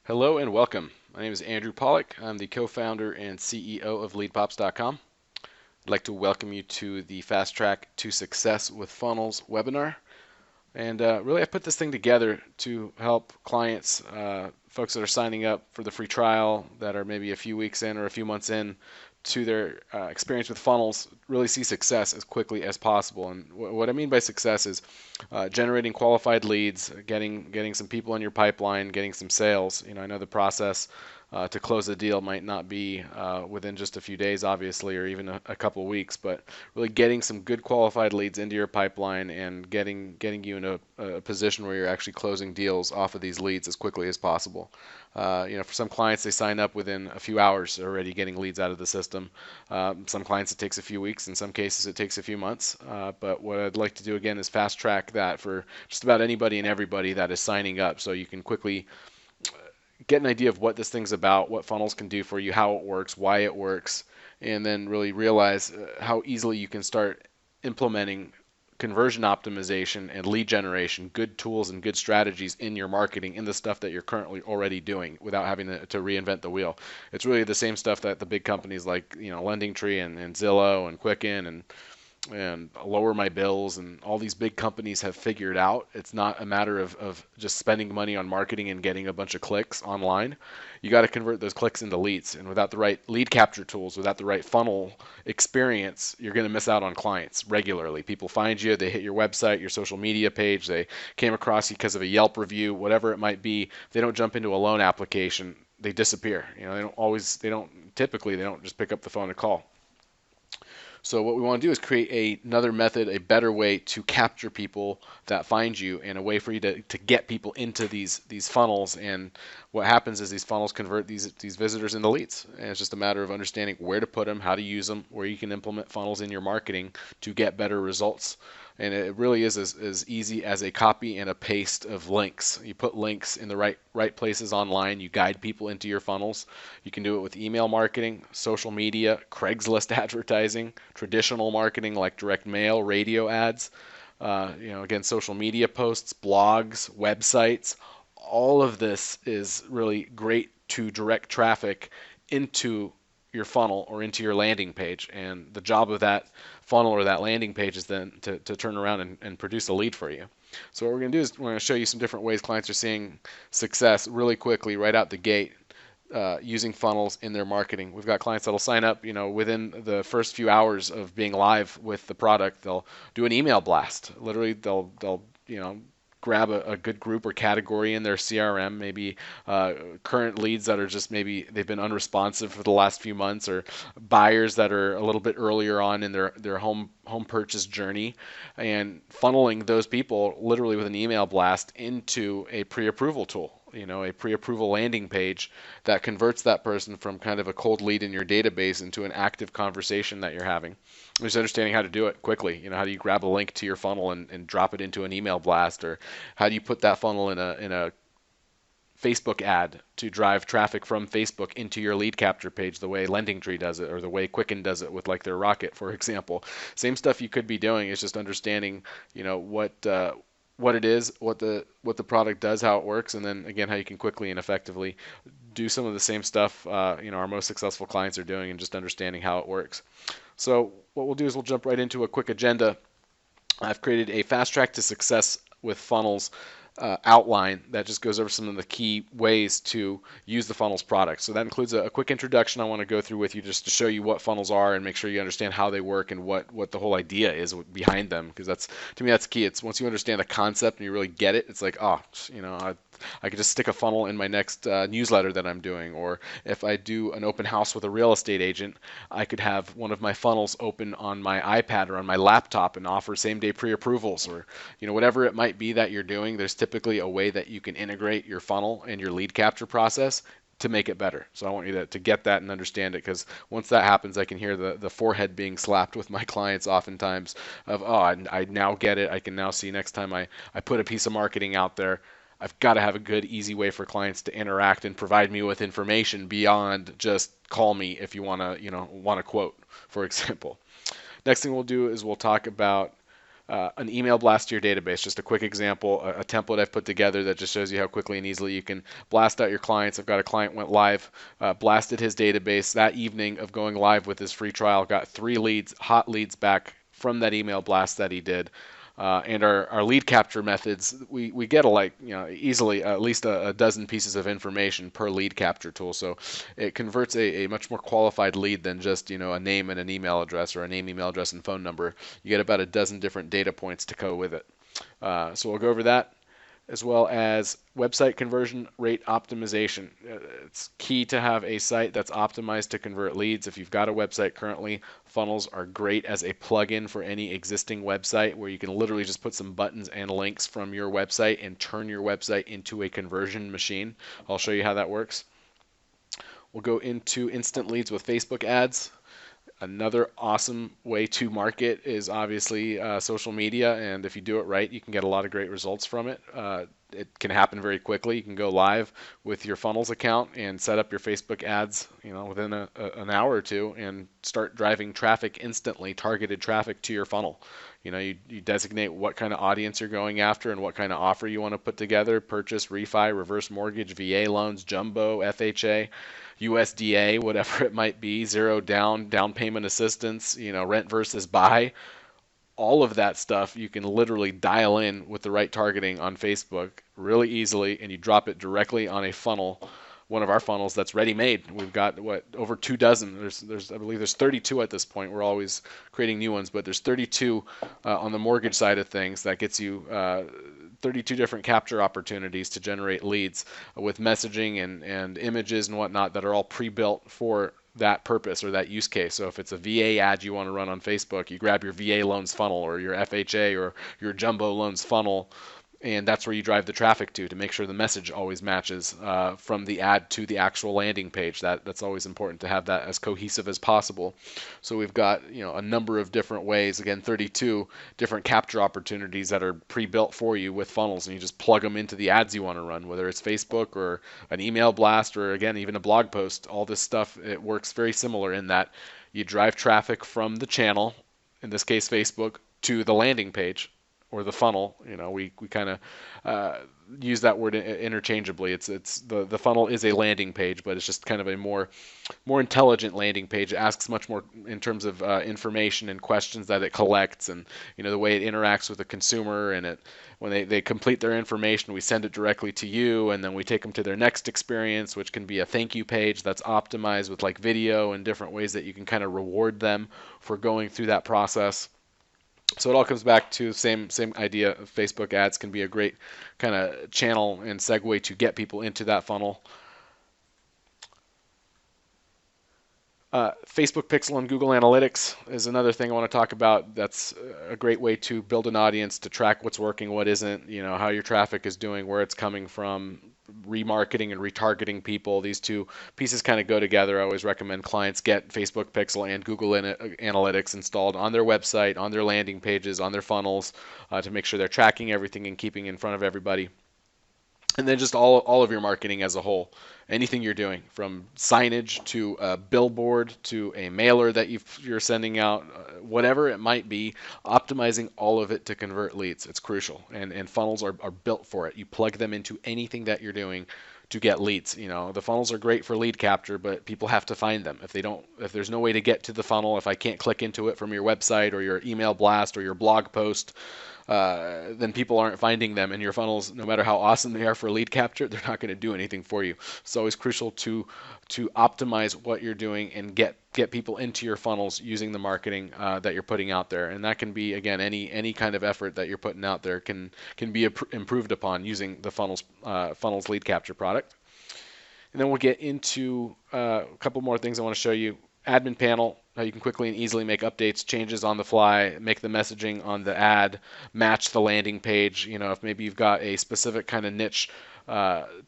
Hello and welcome. My name is Andrew Pollock. I'm the co-founder and CEO of leadPops.com. I'd like to welcome you to the Fast Track to Success with Funnels webinar. And really, I put this thing together to help clients, folks that are signing up for the free trial that are maybe a few weeks in or a few months in to their experience with funnels, really see success as quickly as possible. And what I mean by success is generating qualified leads, getting some people in your pipeline, getting some sales. I know the process to close a deal might not be within just a few days, obviously, or even a couple of weeks, but really getting some good qualified leads into your pipeline and getting you in a position where you're actually closing deals off of these leads as quickly as possible. For some clients, they sign up within a few hours already getting leads out of the system. Some clients, it takes a few weeks. In some cases, it takes a few months. But what I'd like to do again is fast track that for just about anybody and everybody that is signing up, so you can quickly get an idea of what this thing's about, what funnels can do for you, how it works, why it works, and then really realize how easily you can start implementing conversion optimization and lead generation, good tools and good strategies in your marketing, in the stuff that you're currently already doing without having to reinvent the wheel. It's really the same stuff that the big companies like LendingTree and Zillow and Quicken and lower my bills and all these big companies have figured out. It's not a matter of just spending money on marketing and getting a bunch of clicks online. You got to convert those clicks into leads, and without the right lead capture tools, without the right funnel experience, you're going to miss out on clients regularly. People find you, they hit your website, your social media page, they came across you because of a Yelp review, whatever it might be. They don't jump into a loan application, they disappear. They don't just pick up the phone and call. So what we want to do is create another method, a better way to capture people that find you, and a way for you to get people into these funnels. And what happens is these funnels convert these visitors into leads. And it's just a matter of understanding where to put them, how to use them, where you can implement funnels in your marketing to get better results. And it really is as easy as a copy and a paste of links. You put links in the right places online. You guide people into your funnels. You can do it with email marketing, social media, Craigslist advertising, traditional marketing like direct mail, radio ads. Again, social media posts, blogs, websites. All of this is really great to direct traffic into your funnel or into your landing page. And the job of that funnel or that landing page is then to turn around and produce a lead for you. So what we're going to do is we're going to show you some different ways clients are seeing success really quickly right out the gate using funnels in their marketing. We've got clients that'll sign up, within the first few hours of being live with the product. They'll do an email blast. Literally, they'll grab a good group or category in their CRM, maybe current leads that are just maybe they've been unresponsive for the last few months, or buyers that are a little bit earlier on in their home purchase journey, and funneling those people literally with an email blast into a pre-approval tool. A pre-approval landing page that converts that person from kind of a cold lead in your database into an active conversation that you're having. Just understanding how to do it quickly. How do you grab a link to your funnel and drop it into an email blast, or how do you put that funnel in a Facebook ad to drive traffic from Facebook into your lead capture page the way LendingTree does it, or the way Quicken does it with like their Rocket, for example. Same stuff you could be doing. Is just understanding, what it is, what the product does, how it works, and then again how you can quickly and effectively do some of the same stuff our most successful clients are doing, and just understanding how it works. So what we'll do is we'll jump right into a quick agenda. I've created a fast track to success with funnels outline that just goes over some of the key ways to use the funnels product. So that includes a quick introduction I want to go through with you just to show you what funnels are and make sure you understand how they work and what the whole idea is behind them, because that's, to me, that's key. It's once you understand the concept and you really get it, it's like, I could just stick a funnel in my next newsletter that I'm doing, or if I do an open house with a real estate agent, I could have one of my funnels open on my iPad or on my laptop and offer same-day pre-approvals, or whatever it might be that you're doing. There's typically a way that you can integrate your funnel and your lead capture process to make it better. So I want you to get that and understand it, because once that happens, I can hear the forehead being slapped with my clients oftentimes of, I now get it. I can now see next time I put a piece of marketing out there, I've got to have a good, easy way for clients to interact and provide me with information beyond just call me if you want to quote, for example. Next thing we'll do is we'll talk about an email blast to your database. Just a quick example, a template I've put together that just shows you how quickly and easily you can blast out your clients. I've got a client went live, blasted his database that evening of going live with his free trial, got 3 leads, hot leads back from that email blast that he did. And our lead capture methods, we get easily at least a dozen pieces of information per lead capture tool. So it converts a much more qualified lead than just a name and an email address, or a name, email address, and phone number. You get about a dozen different data points to go with it. So we'll go over that, as well as website conversion rate optimization. It's key to have a site that's optimized to convert leads. If you've got a website currently, funnels are great as a plugin for any existing website, where you can literally just put some buttons and links from your website and turn your website into a conversion machine. I'll show you how that works. We'll go into instant leads with Facebook ads. Another awesome way to market is obviously social media, and if you do it right, you can get a lot of great results from it. It can happen very quickly. You can go live with your funnels account and set up your Facebook ads, within an hour or two, and start driving traffic instantly, targeted traffic to your funnel. You designate what kind of audience you're going after and what kind of offer you want to put together: purchase, refi, reverse mortgage, VA loans, jumbo, FHA, USDA, whatever it might be, zero down payment assistance, rent versus buy. All of that stuff you can literally dial in with the right targeting on Facebook really easily, and you drop it directly on a funnel, one of our funnels that's ready made. We've got over 2 dozen. I believe there's 32 at this point. We're always creating new ones, but there's 32 on the mortgage side of things. That gets you 32 different capture opportunities to generate leads with messaging and images and whatnot that are all pre-built for that purpose or that use case. So if it's a VA ad you want to run on Facebook, you grab your VA loans funnel or your FHA or your jumbo loans funnel, and that's where you drive the traffic to make sure the message always matches from the ad to the actual landing page. That's always important to have that as cohesive as possible. So we've got a number of different ways, again 32 different capture opportunities that are pre-built for you with funnels, and you just plug them into the ads you want to run, whether it's Facebook or an email blast or again even a blog post. All this stuff, it works very similar in that you drive traffic from the channel, in this case Facebook, to the landing page or the funnel. We kind of use that word interchangeably. It's the funnel is a landing page, but it's just kind of a more intelligent landing page. It asks much more in terms of information and questions that it collects, and the way it interacts with the consumer. And when they complete their information, we send it directly to you, and then we take them to their next experience, which can be a thank you page that's optimized with like video and different ways that you can kind of reward them for going through that process. So it all comes back to the same idea. Facebook ads can be a great kind of channel and segue to get people into that funnel. Facebook Pixel and Google Analytics is another thing I want to talk about. That's a great way to build an audience, to track what's working, what isn't, how your traffic is doing, where it's coming from, remarketing and retargeting people. These two pieces kind of go together. I always recommend clients get Facebook Pixel and Google Analytics installed on their website, on their landing pages, on their funnels, to make sure they're tracking everything and keeping in front of everybody. And then just all of your marketing as a whole. Anything you're doing, from signage to a billboard to a mailer that you're sending out, whatever it might be, optimizing all of it to convert leads. It's crucial. And funnels are built for it. You plug them into anything that you're doing to get leads. The funnels are great for lead capture, but people have to find them. If there's no way to get to the funnel, if I can't click into it from your website or your email blast or your blog post, then people aren't finding them, and your funnels, no matter how awesome they are for lead capture, they're not going to do anything for you. It's always crucial to optimize what you're doing and get people into your funnels using the marketing that you're putting out there. And that can be, again, any kind of effort that you're putting out there can be improved upon using the funnels lead capture product. And then we'll get into a couple more things I want to show you. Admin panel, how you can quickly and easily make updates, changes on the fly, make the messaging on the ad match the landing page. If maybe you've got a specific kind of niche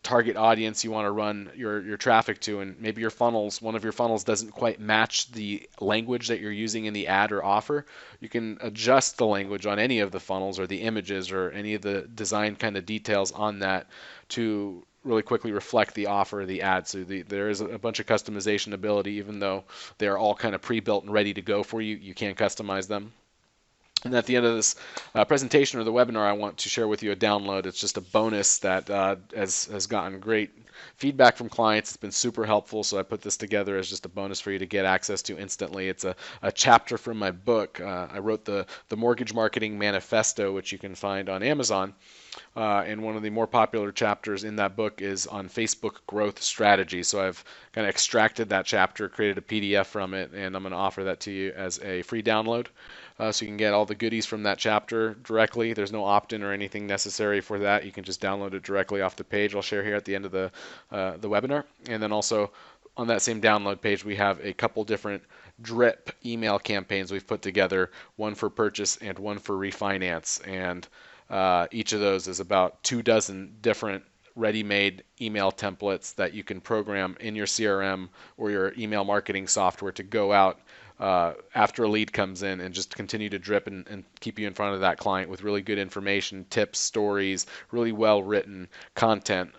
target audience you want to run your traffic to, and maybe one of your funnels doesn't quite match the language that you're using in the ad or offer, you can adjust the language on any of the funnels or the images or any of the design kind of details on that to really quickly reflect the offer of the ad. So there is a bunch of customization ability. Even though they're all kind of pre-built and ready to go for you, you can customize them. And at the end of this presentation or the webinar, I want to share with you a download. It's just a bonus that has gotten great feedback from clients. It's been super helpful, so I put this together as just a bonus for you to get access to instantly. It's a chapter from my book. I wrote the Mortgage Marketing Manifesto, which you can find on Amazon. And one of the more popular chapters in that book is on Facebook growth strategy. So I've kind of extracted that chapter, created a PDF from it, and I'm going to offer that to you as a free download. So you can get all the goodies from that chapter directly. There's no opt-in or anything necessary for that. You can just download it directly off the page I'll share here at the end of the webinar. And then also on that same download page, we have a couple different drip email campaigns we've put together, one for purchase and one for refinance. And each of those is about 24 different ready-made email templates that you can program in your CRM or your email marketing software to go out after a lead comes in and just continue to drip and keep you in front of that client with really good information, tips, stories, really well-written content.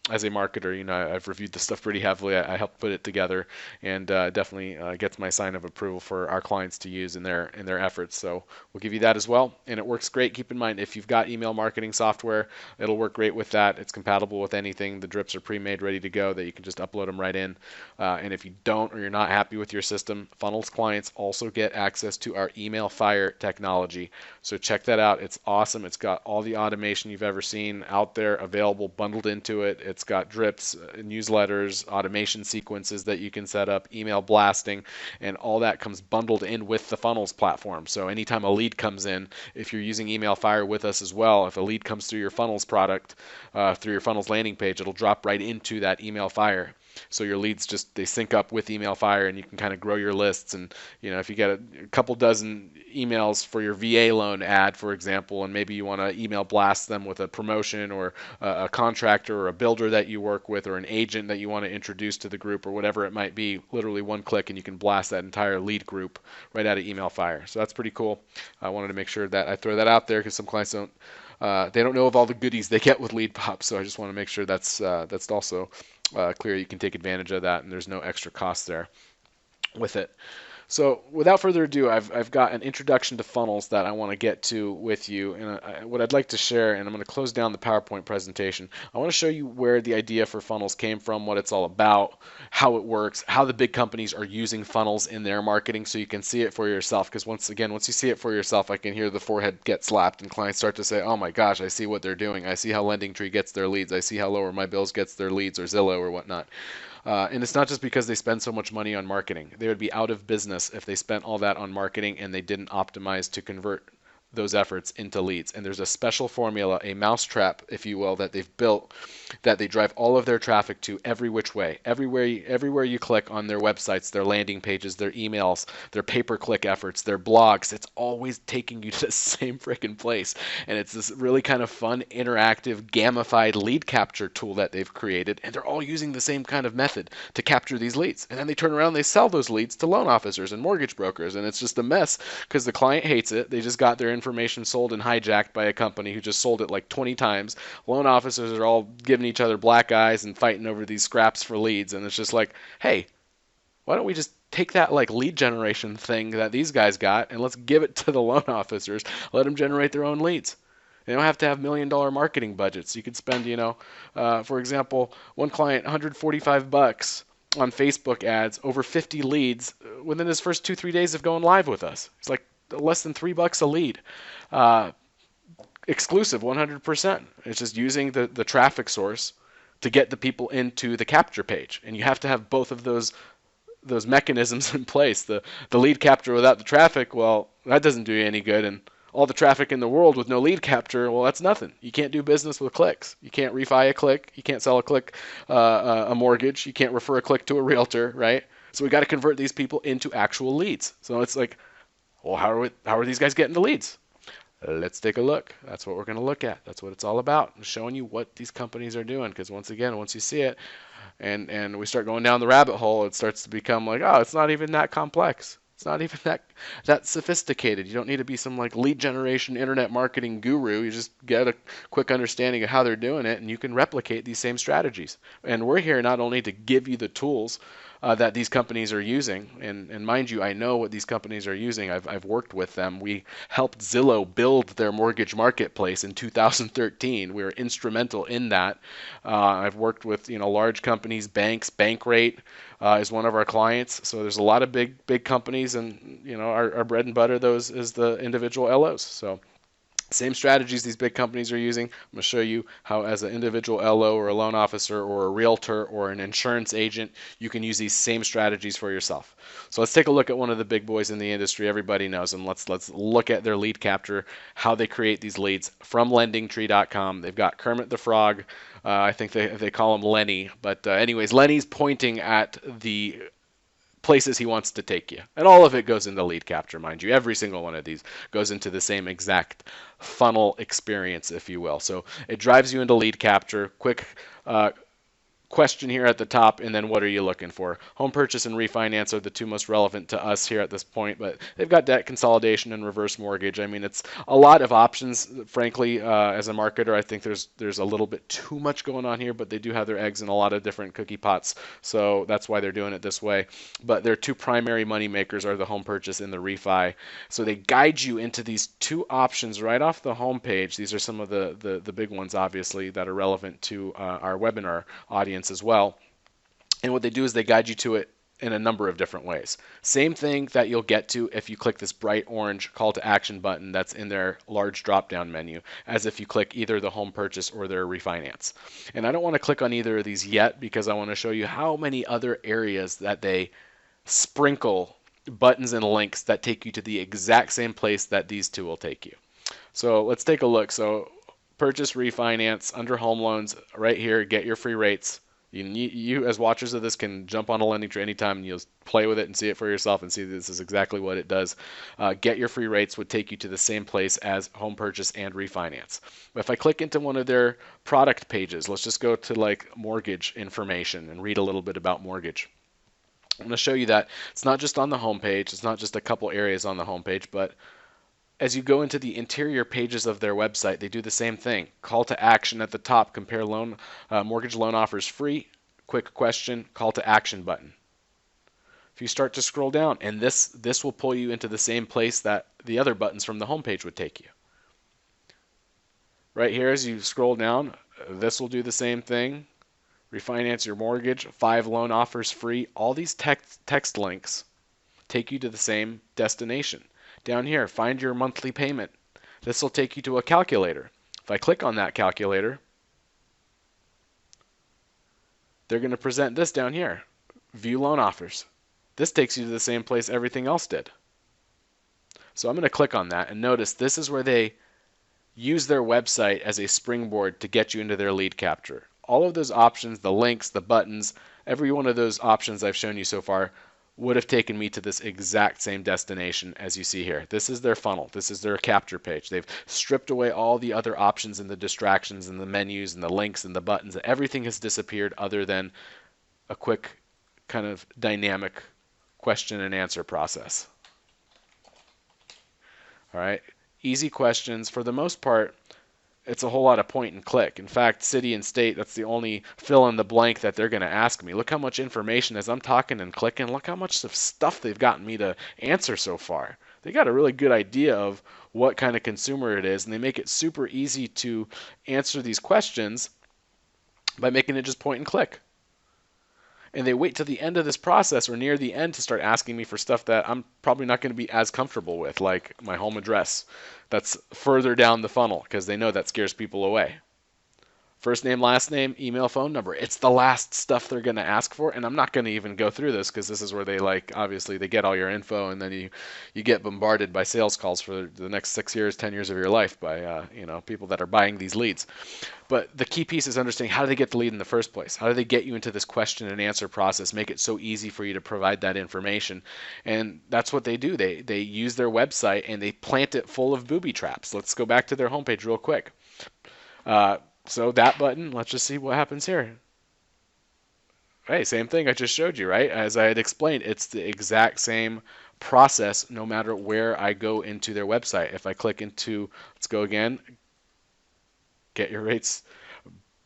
As a marketer, I've reviewed this stuff pretty heavily. I helped put it together, and definitely gets my sign of approval for our clients to use in their efforts. So we'll give you that as well, and it works great. Keep in mind, if you've got email marketing software, it'll work great with that. It's compatible with anything. The drips are pre-made, ready to go, that you can just upload them right in. And if you don't, or you're not happy with your system, Funnels clients also get access to our email fire technology. So check that out. It's awesome. It's got all the automation you've ever seen out there available, bundled into it. It's got drips, newsletters, automation sequences that you can set up, email blasting, and all that comes bundled in with the Funnels platform. So anytime a lead comes in, if you're using Email Fire with us as well, if a lead comes through your Funnels product, through your Funnels landing page, it'll drop right into that Email Fire. So your leads they sync up with Email Fire, and you can kind of grow your lists. And if you get a couple dozen emails for your VA loan ad, for example, and maybe you want to email blast them with a promotion or a contractor or a builder that you work with or an agent that you want to introduce to the group or whatever it might be, literally one click and you can blast that entire lead group right out of Email Fire. So that's pretty cool. I wanted to make sure that I throw that out there because some clients don't know of all the goodies they get with leadPops. So I just want to make sure that's also clear. You can take advantage of that, and there's no extra cost there with it. So without further ado, I've got an introduction to funnels that I want to get to with you, and what I'd like to share, and I'm going to close down the PowerPoint presentation. I want to show you where the idea for funnels came from, what it's all about, how it works, how the big companies are using funnels in their marketing, so you can see it for yourself. Because once you see it for yourself, I can hear the forehead get slapped, and clients start to say, "Oh my gosh, I see what they're doing. I see how LendingTree gets their leads. I see how Lower My Bills gets their leads, or Zillow, or whatnot." And it's not just because they spend so much money on marketing. They would be out of business if they spent all that on marketing and they didn't optimize to convert those efforts into leads. And there's a special formula, a mousetrap, if you will, that they've built that they drive all of their traffic to every which way. Everywhere you click on their websites, their landing pages, their emails, their pay-per-click efforts, their blogs, it's always taking you to the same freaking place. And it's this really kind of fun, interactive, gamified lead capture tool that they've created. And they're all using the same kind of method to capture these leads. And then they turn around and they sell those leads to loan officers and mortgage brokers. And it's just a mess because the client hates it. They just got their information sold and hijacked by a company who just sold it like 20 times. Loan officers are all giving each other black eyes and fighting over these scraps for leads. And it's just like, hey, why don't we just take that like lead generation thing that these guys got and let's give it to the loan officers, let them generate their own leads. They don't have to have $1 million marketing budgets. You could spend, for example, one client, $145 on Facebook ads, over 50 leads within his first 2-3 days of going live with us. It's like less than $3 a lead. Exclusive 100%. It's just using the traffic source to get the people into the capture page. And you have to have both of those mechanisms in place. The lead capture without the traffic, well, that doesn't do you any good. And all the traffic in the world with no lead capture, well, that's nothing. You can't do business with clicks. You can't refi a click. You can't sell a click, a mortgage. You can't refer a click to a realtor, right? So we got to convert these people into actual leads. So it's like, well, how are these guys getting the leads? Let's take a look. That's what we're going to look at. That's what it's all about. I'm showing you what these companies are doing, because once you see it and we start going down the rabbit hole, it starts to become like, oh, it's not even that complex. It's not even that sophisticated. You don't need to be some like lead generation internet marketing guru. You just get a quick understanding of how they're doing it, and you can replicate these same strategies. And we're here not only to give you the tools that these companies are using. And mind you, I know what these companies are using. I've worked with them. We helped Zillow build their mortgage marketplace in 2013. We were instrumental in that. I've worked with large companies, banks. Bankrate is one of our clients. So there's a lot of big companies, and our bread and butter those is the individual LOs. So same strategies these big companies are using. I'm going to show you how, as an individual LO or a loan officer or a realtor or an insurance agent, you can use these same strategies for yourself. So let's take a look at one of the big boys in the industry. Everybody knows them. Let's look at their lead capture, how they create these leads from LendingTree.com. They've got Kermit the Frog. I think they call him Lenny. But anyways, Lenny's pointing at the places he wants to take you. And all of it goes into lead capture, mind you. Every single one of these goes into the same exact funnel experience, if you will. So it drives you into lead capture. Quick question here at the top, and then what are you looking for? Home purchase and refinance are the two most relevant to us here at this point, but they've got debt consolidation and reverse mortgage. I mean, it's a lot of options. Frankly, as a marketer, I think there's a little bit too much going on here, but they do have their eggs in a lot of different cookie pots, so that's why they're doing it this way. But their two primary money makers are the home purchase and the refi. So they guide you into these two options right off the home page. These are some of the big ones, obviously, that are relevant to our webinar audience as well. And what they do is they guide you to it in a number of different ways. Same thing that you'll get to if you click this bright orange call to action button that's in their large drop down menu, as if you click either the home purchase or their refinance. And I don't want to click on either of these yet because I want to show you how many other areas that they sprinkle buttons and links that take you to the exact same place that these two will take you. So let's take a look. So purchase, refinance, under home loans, right here, get your free rates. You as watchers of this can jump on a LendingTree anytime and you'll play with it and see it for yourself and see this is exactly what it does. Get your free rates would take you to the same place as home purchase and refinance. But if I click into one of their product pages, let's just go to like mortgage information and read a little bit about mortgage. I'm going to show you that it's not just on the home page, it's not just a couple areas on the home page, but as you go into the interior pages of their website, they do the same thing. Call to action at the top, compare mortgage loan offers free, quick question, call to action button. If you start to scroll down, and this will pull you into the same place that the other buttons from the home page would take you. Right here, as you scroll down, this will do the same thing. Refinance your mortgage, 5 loan offers free. All these text links take you to the same destination. Down here, find your monthly payment. This will take you to a calculator. If I click on that calculator, they're going to present this down here. View loan offers. This takes you to the same place everything else did. So I'm going to click on that, and notice this is where they use their website as a springboard to get you into their lead capture. All of those options, the links, the buttons, every one of those options I've shown you so far would have taken me to this exact same destination as you see here. This is their funnel. This is their capture page. They've stripped away all the other options and the distractions and the menus and the links and the buttons. Everything has disappeared other than a quick kind of dynamic question and answer process. All right. Easy questions. For the most part, it's a whole lot of point and click. In fact, city and state, that's the only fill in the blank that they're going to ask me. Look how much information, as I'm talking and clicking, look how much stuff they've gotten me to answer so far. They got a really good idea of what kind of consumer it is, and they make it super easy to answer these questions by making it just point and click. And they wait till the end of this process or near the end to start asking me for stuff that I'm probably not going to be as comfortable with, like my home address. That's further down the funnel because they know that scares people away. First name, last name, email, phone number. It's the last stuff they're going to ask for, and I'm not going to even go through this because this is where they obviously they get all your info, and then you get bombarded by sales calls for the next 6 years, 10 years of your life by people that are buying these leads. But the key piece is understanding how do they get the lead in the first place? How do they get you into this question and answer process, make it so easy for you to provide that information? And that's what they do. They use their website and they plant it full of booby traps. Let's go back to their homepage real quick. So that button, let's just see what happens here. Hey, same thing I just showed you, right? As I had explained, it's the exact same process no matter where I go into their website. If I click into, let's go again, get your rates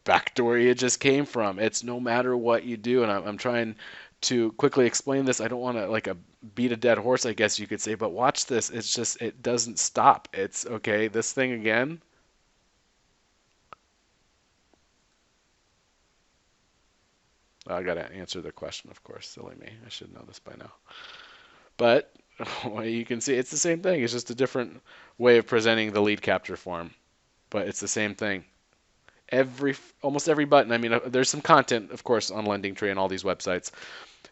back to where you just came from. It's no matter what you do, and I'm trying to quickly explain this. I don't want to like beat a dead horse, I guess you could say, but watch this. It's just, it doesn't stop. It's okay. This thing again. I got to answer the question, of course. Silly me. I should know this by now. But well, you can see it's the same thing. It's just a different way of presenting the lead capture form, but it's the same thing. Almost every button. I mean, there's some content, of course, on LendingTree and all these websites.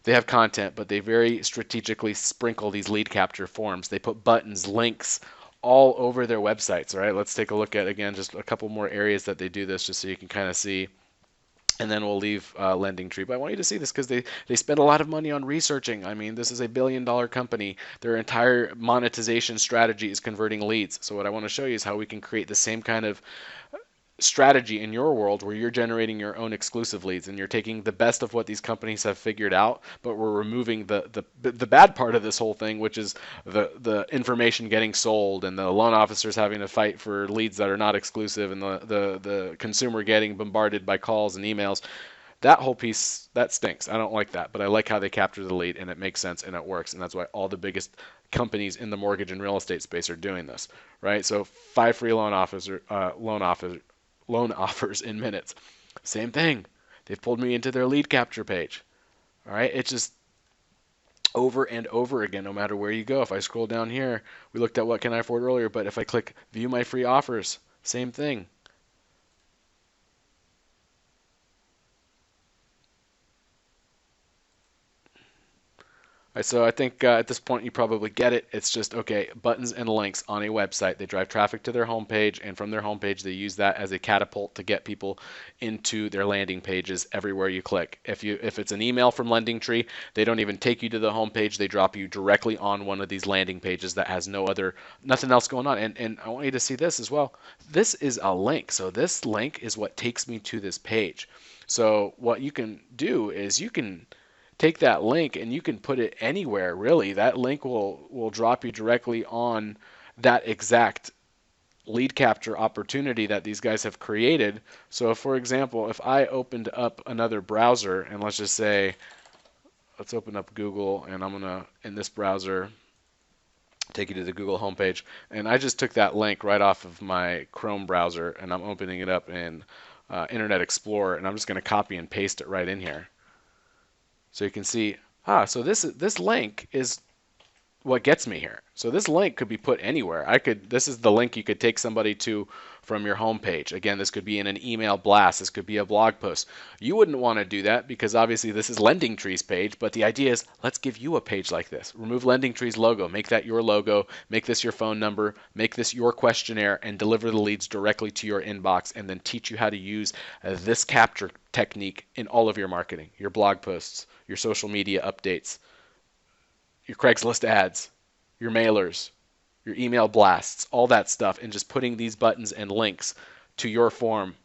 They have content, but they very strategically sprinkle these lead capture forms. They put buttons, links all over their websites. All right, let's take a look at, again, just a couple more areas that they do this, just so you can kind of see. And then we'll leave LendingTree. But I want you to see this because they spend a lot of money on researching. I mean, this is a billion-dollar company. Their entire monetization strategy is converting leads. So what I want to show you is how we can create the same kind of strategy in your world where you're generating your own exclusive leads and you're taking the best of what these companies have figured out, but we're removing the bad part of this whole thing, which is the information getting sold and the loan officers having to fight for leads that are not exclusive and the consumer getting bombarded by calls and emails. That whole piece, that stinks. I don't like that, but I like how they capture the lead and it makes sense and it works, and that's why all the biggest companies in the mortgage and real estate space are doing this, right? So 5 free loan offers in minutes. Same thing. They've pulled me into their lead capture page. All right. It's just over and over again, no matter where you go. If I scroll down here, we looked at what can I afford earlier, but if I click view my free offers, same thing. Right, so I think at this point you probably get it. It's just, okay, buttons and links on a website. They drive traffic to their homepage, and from their homepage they use that as a catapult to get people into their landing pages everywhere you click. If it's an email from LendingTree, they don't even take you to the homepage. They drop you directly on one of these landing pages that has nothing else going on. And I want you to see this as well. This is a link. So this link is what takes me to this page. So what you can do is you can take that link and you can put it anywhere, really. That link will drop you directly on that exact lead capture opportunity that these guys have created. So for example, if I opened up another browser, and let's just say, let's open up Google, and I'm gonna, in this browser, take you to the Google homepage, and I just took that link right off of my Chrome browser, and I'm opening it up in Internet Explorer, and I'm just gonna copy and paste it right in here. So you can see, so this link is what gets me here. So this link could be put anywhere. This is the link you could take somebody to from your homepage. Again, this could be in an email blast. This could be a blog post. You wouldn't want to do that because obviously this is LendingTree's page, but the idea is, let's give you a page like this. Remove LendingTree's logo, make that your logo, make this your phone number, make this your questionnaire, and deliver the leads directly to your inbox, and then teach you how to use this capture technique in all of your marketing, your blog posts, your social media updates, your Craigslist ads, your mailers, your email blasts, all that stuff, and just putting these buttons and links to your form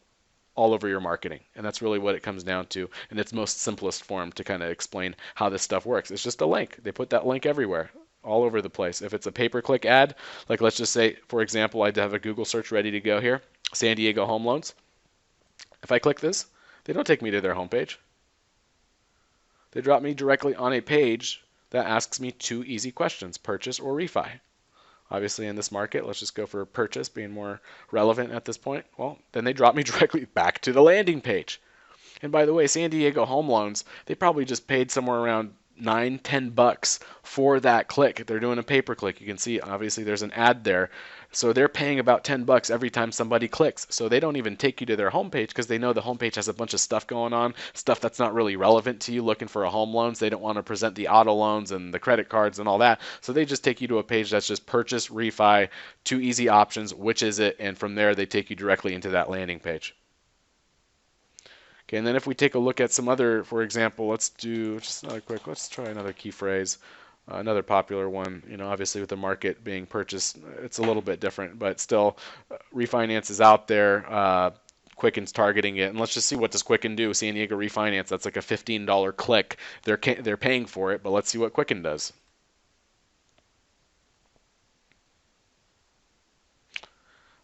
all over your marketing. And that's really what it comes down to in its most simplest form to kind of explain how this stuff works. It's just a link. They put that link everywhere, all over the place. If it's a pay-per-click ad, like let's just say, for example, I have a Google search ready to go here, San Diego home loans. If I click this, they don't take me to their homepage. They drop me directly on a page that asks me 2 easy questions, purchase or refi. Obviously in this market, let's just go for purchase being more relevant at this point. Well, then they drop me directly back to the landing page. And by the way, San Diego home loans, they probably just paid somewhere around $9-10 for that click. They're doing a pay-per-click. You can see obviously there's an ad there. So they're paying about $10 every time somebody clicks. So they don't even take you to their homepage because they know the homepage has a bunch of stuff going on, stuff that's not really relevant to you looking for a home loans. They don't want to present the auto loans and the credit cards and all that. So they just take you to a page that's just purchase, refi, 2 easy options, which is it, and from there they take you directly into that landing page. Okay, and then if we take a look at some other, for example, let's do just another quick, let's try another key phrase. Another popular one, obviously with the market being purchased, it's a little bit different, but still, refinance is out there. Quicken's targeting it, and let's just see what does Quicken do. San Diego refinance, that's like a $15 click. They're paying for it, but let's see what Quicken does.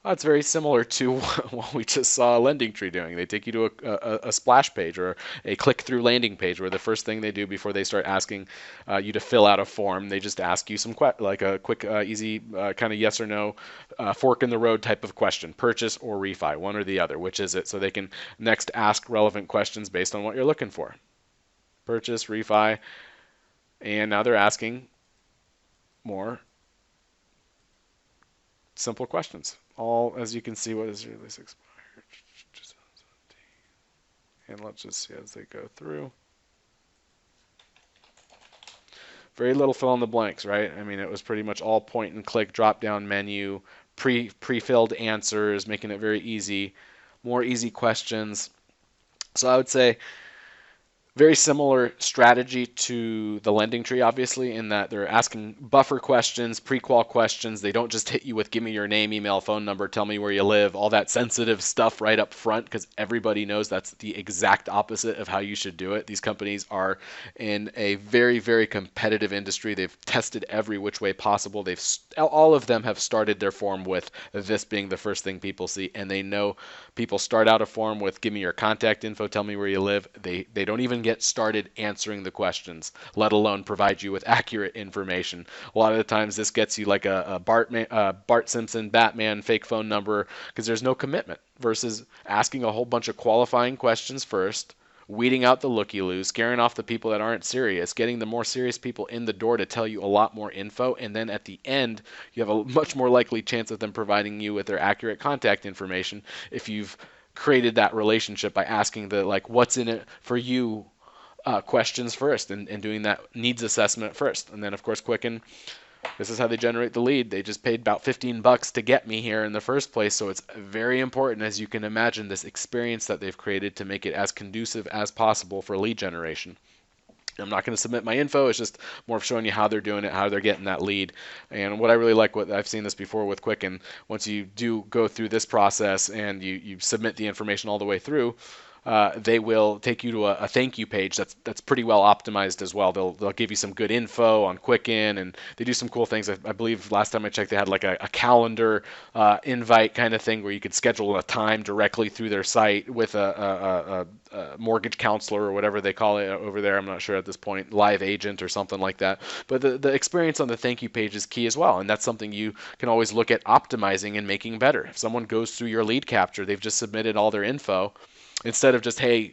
It's very similar to what we just saw Lending Tree doing. They take you to a splash page or a click-through landing page, where the first thing they do before they start asking you to fill out a form, they just ask you some like a quick, easy kind of yes or no, fork in the road type of question: purchase or refi, one or the other. Which is it? So they can next ask relevant questions based on what you're looking for: purchase, refi, and now they're asking more simple questions. All, as you can see, what is release expired, and let's just see as they go through. Very little fill in the blanks, right? I mean, it was pretty much all point and click, drop down menu, pre-filled answers, making it very easy, more easy questions. So I would say very similar strategy to the Lending Tree, obviously, in that they're asking buffer questions, pre-qual questions. They don't just hit you with "give me your name, email, phone number, tell me where you live," all that sensitive stuff right up front, because everybody knows that's the exact opposite of how you should do it. These companies are in a very, very competitive industry. They've tested every which way possible. All of them have started their form with this being the first thing people see, and they know people start out a form with "give me your contact info, tell me where you live." They don't even get started answering the questions, let alone provide you with accurate information. A lot of the times this gets you like a Bart Simpson Batman fake phone number, because there's no commitment, versus asking a whole bunch of qualifying questions first, weeding out the looky-loos, scaring off the people that aren't serious, getting the more serious people in the door to tell you a lot more info, and then at the end, you have a much more likely chance of them providing you with their accurate contact information if you've created that relationship by asking the, like, what's in it for you questions first, and doing that needs assessment first. And then, of course, Quicken, this is how they generate the lead. They just paid about $15 to get me here in the first place, so it's very important, as you can imagine, this experience that they've created to make it as conducive as possible for lead generation. I'm not going to submit my info. It's just more of showing you how they're doing it, how they're getting that lead. And what I really like, what I've seen this before with Quicken, once you do go through this process and you submit the information all the way through, they will take you to a thank you page that's pretty well optimized as well. They'll give you some good info on Quicken, and they do some cool things. I believe last time I checked, they had like a calendar invite kind of thing where you could schedule a time directly through their site with a mortgage counselor or whatever they call it over there. I'm not sure at this point, live agent or something like that. But the experience on the thank you page is key as well, and that's something you can always look at optimizing and making better. If someone goes through your lead capture, they've just submitted all their info, instead of just, hey,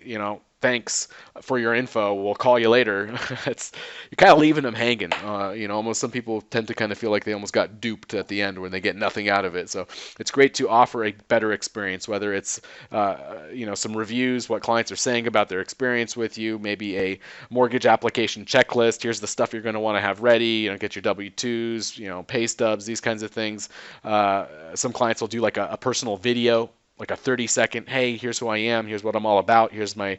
thanks for your info, we'll call you later. It's, you're kind of leaving them hanging. Almost, some people tend to kind of feel like they almost got duped at the end when they get nothing out of it. So it's great to offer a better experience, whether it's some reviews, what clients are saying about their experience with you, maybe a mortgage application checklist. Here's the stuff you're going to want to have ready. Get your W-2s, pay stubs, these kinds of things. Some clients will do like a personal video, like a 30-second, hey, here's who I am, here's what I'm all about, here's my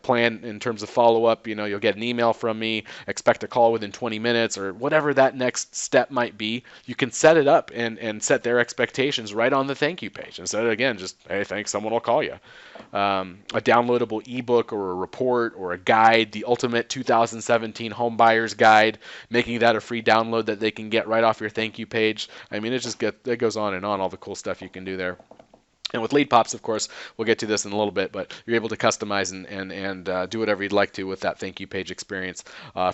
plan in terms of follow-up. You'll get an email from me, expect a call within 20 minutes, or whatever that next step might be. You can set it up and set their expectations right on the thank you page. Instead of, again, just, hey, thanks, someone will call you. A downloadable ebook or a report or a guide, the ultimate 2017 home buyers guide, making that a free download that they can get right off your thank you page. I mean, it goes on and on, all the cool stuff you can do there. And with leadPops, of course, we'll get to this in a little bit, but you're able to customize and do whatever you'd like to with that thank you page experience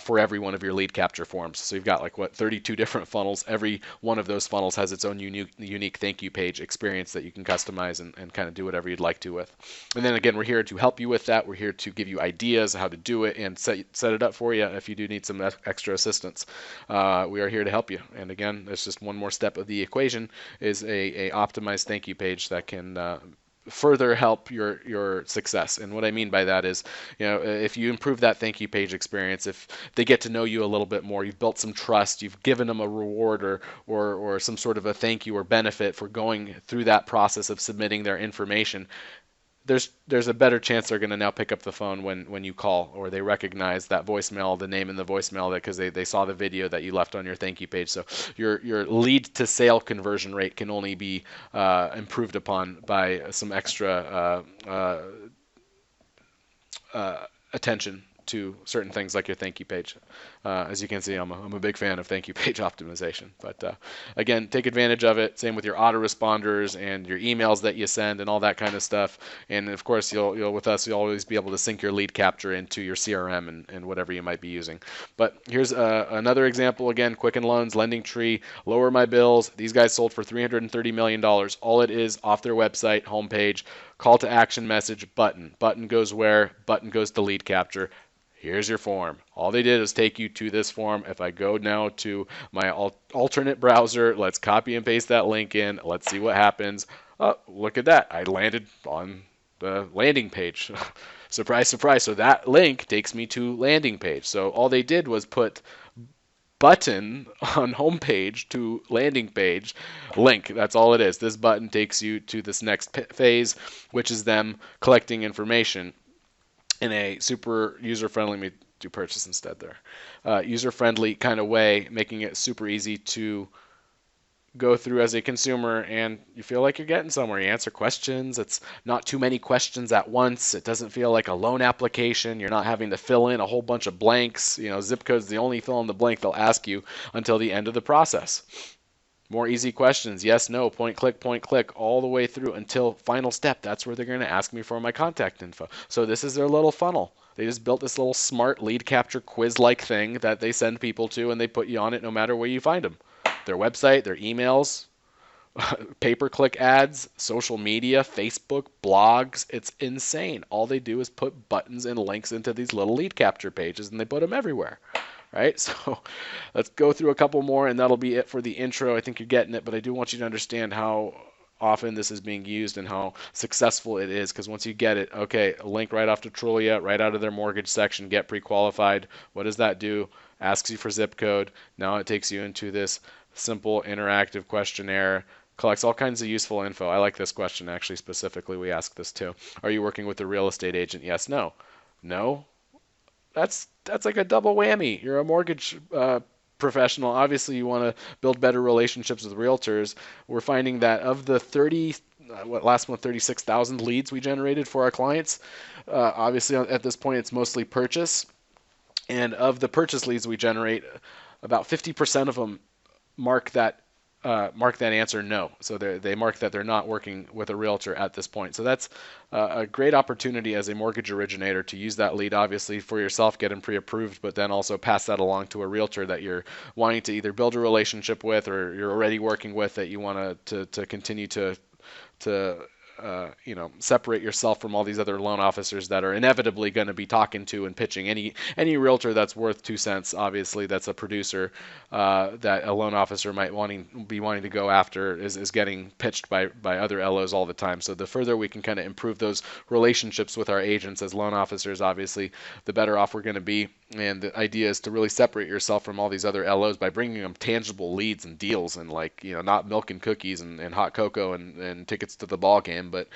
for every one of your lead capture forms. So you've got 32 different funnels. Every one of those funnels has its own unique thank you page experience that you can customize and kind of do whatever you'd like to with. And then again, we're here to help you with that. We're here to give you ideas how to do it and set it up for you if you do need some extra assistance. We are here to help you. And again, that's just one more step of the equation, is a optimized thank you page that can further help your success. And what I mean by that is, if you improve that thank you page experience, if they get to know you a little bit more, you've built some trust, you've given them a reward or some sort of a thank you or benefit for going through that process of submitting their information, there's a better chance they're going to now pick up the phone when you call, or they recognize that voicemail, the name in the voicemail, because they saw the video that you left on your thank you page. So your lead to sale conversion rate can only be improved upon by some extra attention to certain things like your thank you page. As you can see, I'm a big fan of thank you page optimization. But again, take advantage of it. Same with your autoresponders and your emails that you send and all that kind of stuff. And of course, you'll with us, you'll always be able to sync your lead capture into your CRM and whatever you might be using. But here's another example again: Quicken Loans, Lending Tree, Lower My Bills. These guys sold for $330 million. All it is, off their website homepage, call to action message, button. Button goes where? Button goes to lead capture. Here's your form. All they did is take you to this form. If I go now to my alternate browser, let's copy and paste that link in. Let's see what happens. Oh, look at that. I landed on the landing page. Surprise, surprise. So that link takes me to landing page. So all they did was put button on homepage to landing page link. That's all it is. This button takes you to this next phase, which is them collecting information in a super user-friendly, let me do purchase instead there, user-friendly kind of way, making it super easy to go through as a consumer, and you feel like you're getting somewhere. You answer questions. It's not too many questions at once. It doesn't feel like a loan application. You're not having to fill in a whole bunch of blanks. Zip code's the only fill in the blank they'll ask you until the end of the process. More easy questions, yes, no, point, click, all the way through until final step. That's where they're going to ask me for my contact info. So this is their little funnel. They just built this little smart lead capture quiz-like thing that they send people to, and they put you on it no matter where you find them. Their website, their emails, pay-per-click ads, social media, Facebook, blogs. It's insane. All they do is put buttons and links into these little lead capture pages, and they put them everywhere. Right? So let's go through a couple more, and that'll be it for the intro. I think you're getting it, but I do want you to understand how often this is being used and how successful it is, because once you get it, okay, a link right off to Trulia, right out of their mortgage section, get pre-qualified. What does that do? Asks you for zip code. Now it takes you into this simple interactive questionnaire, collects all kinds of useful info. I like this question, actually, specifically. We ask this too. Are you working with a real estate agent? Yes, no. No? That's like a double whammy. You're a mortgage professional. Obviously, you want to build better relationships with realtors. We're finding that of the last month, 36,000 leads we generated for our clients, obviously at this point it's mostly purchase. And of the purchase leads we generate, about 50% of them mark that answer no. So they mark that they're not working with a realtor at this point. So that's a great opportunity as a mortgage originator to use that lead, obviously, for yourself, get them pre-approved, but then also pass that along to a realtor that you're wanting to either build a relationship with or you're already working with, that you want to continue to separate yourself from all these other loan officers that are inevitably going to be talking to and pitching any realtor that's worth 2 cents. Obviously, that's a producer that a loan officer might be wanting to go after is getting pitched by other LOs all the time. So the further we can kind of improve those relationships with our agents as loan officers, obviously, the better off we're going to be. And the idea is to really separate yourself from all these other LOs by bringing them tangible leads and deals, and not milk and cookies and hot cocoa and tickets to the ball game, but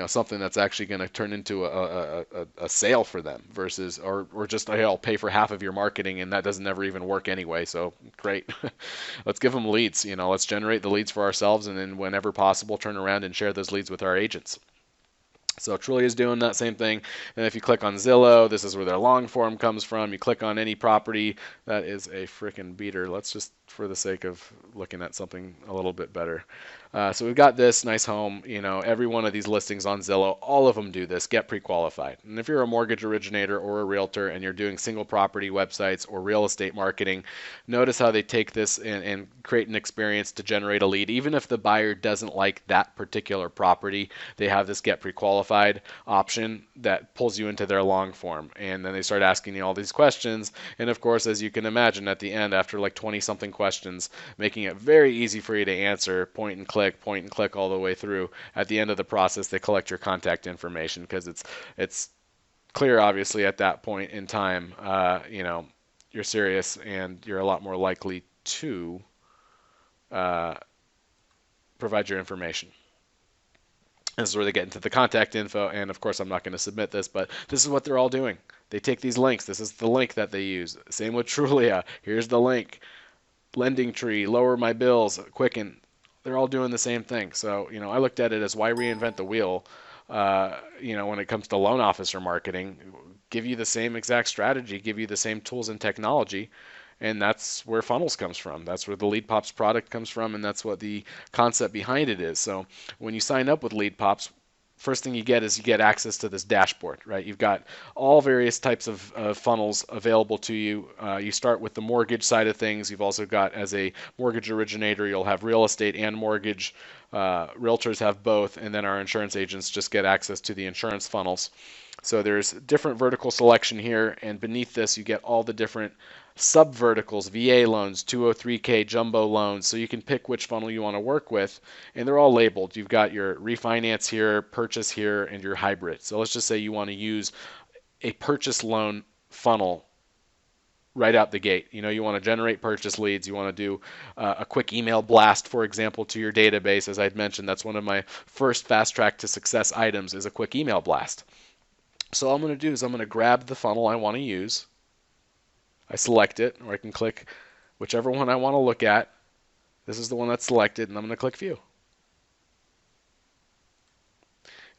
something that's actually going to turn into a sale for them versus or just, hey, I'll pay for half of your marketing, and that doesn't ever even work anyway. So great. Let's give them leads. Let's generate the leads for ourselves, and then whenever possible, turn around and share those leads with our agents. So Trulia is doing that same thing. And if you click on Zillow, this is where their long form comes from. You click on any property. That is a freaking beater. Let's just, for the sake of looking at something a little bit better. So we've got this nice home. Every one of these listings on Zillow, all of them do this, get pre-qualified. And if you're a mortgage originator or a realtor and you're doing single property websites or real estate marketing, notice how they take this and create an experience to generate a lead. Even if the buyer doesn't like that particular property, they have this get pre-qualified option that pulls you into their long form. And then they start asking you all these questions. And of course, as you can imagine, at the end, after like 20 something questions, making it very easy for you to answer, point and click all the way through. At the end of the process, they collect your contact information, because it's clear, obviously, at that point in time, you're serious and you're a lot more likely to provide your information. This is where they get into the contact info, and of course I'm not going to submit this, but this is what they're all doing. They take these links. This is the link that they use. Same with Trulia. Here's the link. Lending Tree, Lower My Bills, Quicken. They're all doing the same thing. So, I looked at it as, why reinvent the wheel? When it comes to loan officer marketing, give you the same exact strategy, give you the same tools and technology. And that's where funnels comes from. That's where the leadPops product comes from, and that's what the concept behind it is. So when you sign up with leadPops, first thing you get is you get access to this dashboard, right? You've got all various types of funnels available to you. You start with the mortgage side of things. You've also got, as a mortgage originator, you'll have real estate and mortgage. Realtors have both, and then our insurance agents just get access to the insurance funnels. So there's different vertical selection here, and beneath this you get all the different sub-verticals, VA loans, 203K jumbo loans, so you can pick which funnel you want to work with, and they're all labeled. You've got your refinance here, purchase here, and your hybrid. So let's just say you want to use a purchase loan funnel right out the gate. You want to generate purchase leads. You want to do a quick email blast, for example, to your database. As I'd mentioned, that's one of my first fast track to success items, is a quick email blast. So all I'm going to do is I'm going to grab the funnel I want to use. I select it, or I can click whichever one I want to look at. This is the one that's selected, and I'm going to click View.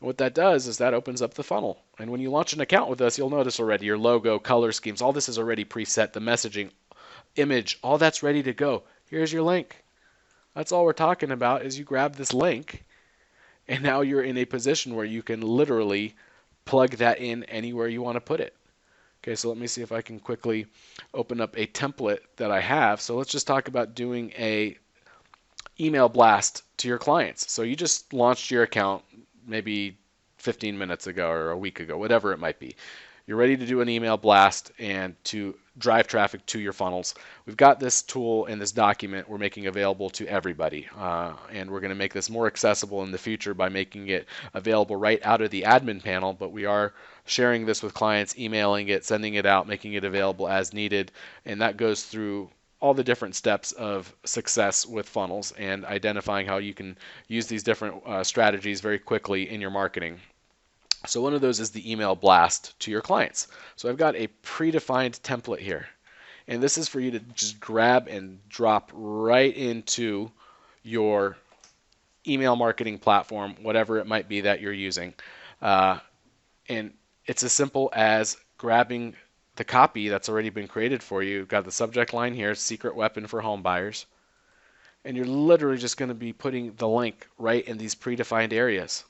And what that does is that opens up the funnel. And when you launch an account with us, you'll notice already your logo, color schemes, all this is already preset, the messaging, image, all that's ready to go. Here's your link. That's all we're talking about, is you grab this link, and now you're in a position where you can literally plug that in anywhere you want to put it. Okay, so let me see if I can quickly open up a template that I have. So let's just talk about doing a email blast to your clients. So you just launched your account maybe 15 minutes ago or a week ago, whatever it might be. You're ready to do an email blast and to drive traffic to your funnels. We've got this tool and this document we're making available to everybody, and we're going to make this more accessible in the future by making it available right out of the admin panel, but we are sharing this with clients, emailing it, sending it out, making it available as needed, and that goes through all the different steps of success with funnels and identifying how you can use these different strategies very quickly in your marketing. So one of those is the email blast to your clients. So I've got a predefined template here, and this is for you to just grab and drop right into your email marketing platform, whatever it might be that you're using. And it's as simple as grabbing the copy that's already been created for you. You've got the subject line here, secret weapon for home buyers. And you're literally just going to be putting the link right in these predefined areas.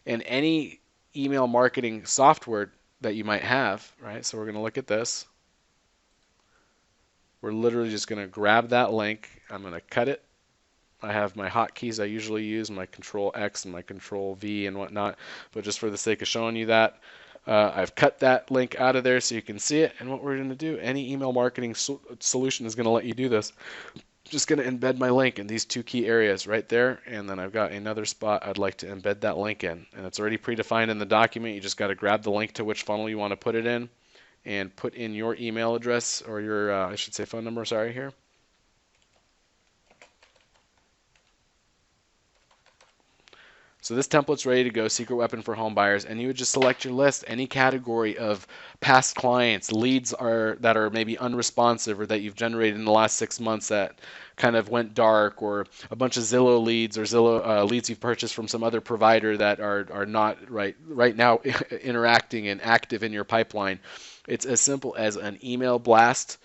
And any email marketing software that you might have, right? So we're going to look at this. We're literally just going to grab that link. I'm going to cut it. I have my hotkeys I usually use, my Control X and my Control V and whatnot, but just for the sake of showing you that, I've cut that link out of there so you can see it. And what we're going to do, any email marketing solution is going to let you do this. Just going to embed my link in these two key areas right there, and then I've got another spot I'd like to embed that link in, and it's already predefined in the document. You just got to grab the link to which funnel you want to put it in and put in your email address, or your I should say phone number, sorry, here. So this template's ready to go, secret weapon for home buyers, and you would just select your list, any category of past clients, leads that are maybe unresponsive or that you've generated in the last 6 months that kind of went dark, or a bunch of Zillow leads or Zillow leads you've purchased from some other provider that are not right now interacting and active in your pipeline. It's as simple as an email blast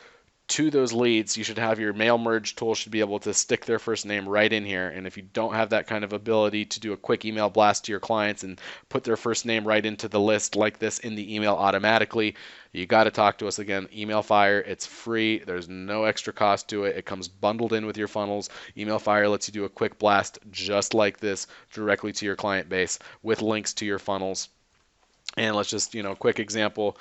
to those leads. You should have your mail merge tool should be able to stick their first name right in here. And if you don't have that kind of ability to do a quick email blast to your clients and put their first name right into the list like this in the email automatically, you got to talk to us again. Email Fire, it's free. There's no extra cost to it. It comes bundled in with your funnels. Email Fire lets you do a quick blast just like this directly to your client base with links to your funnels. And let's just, quick example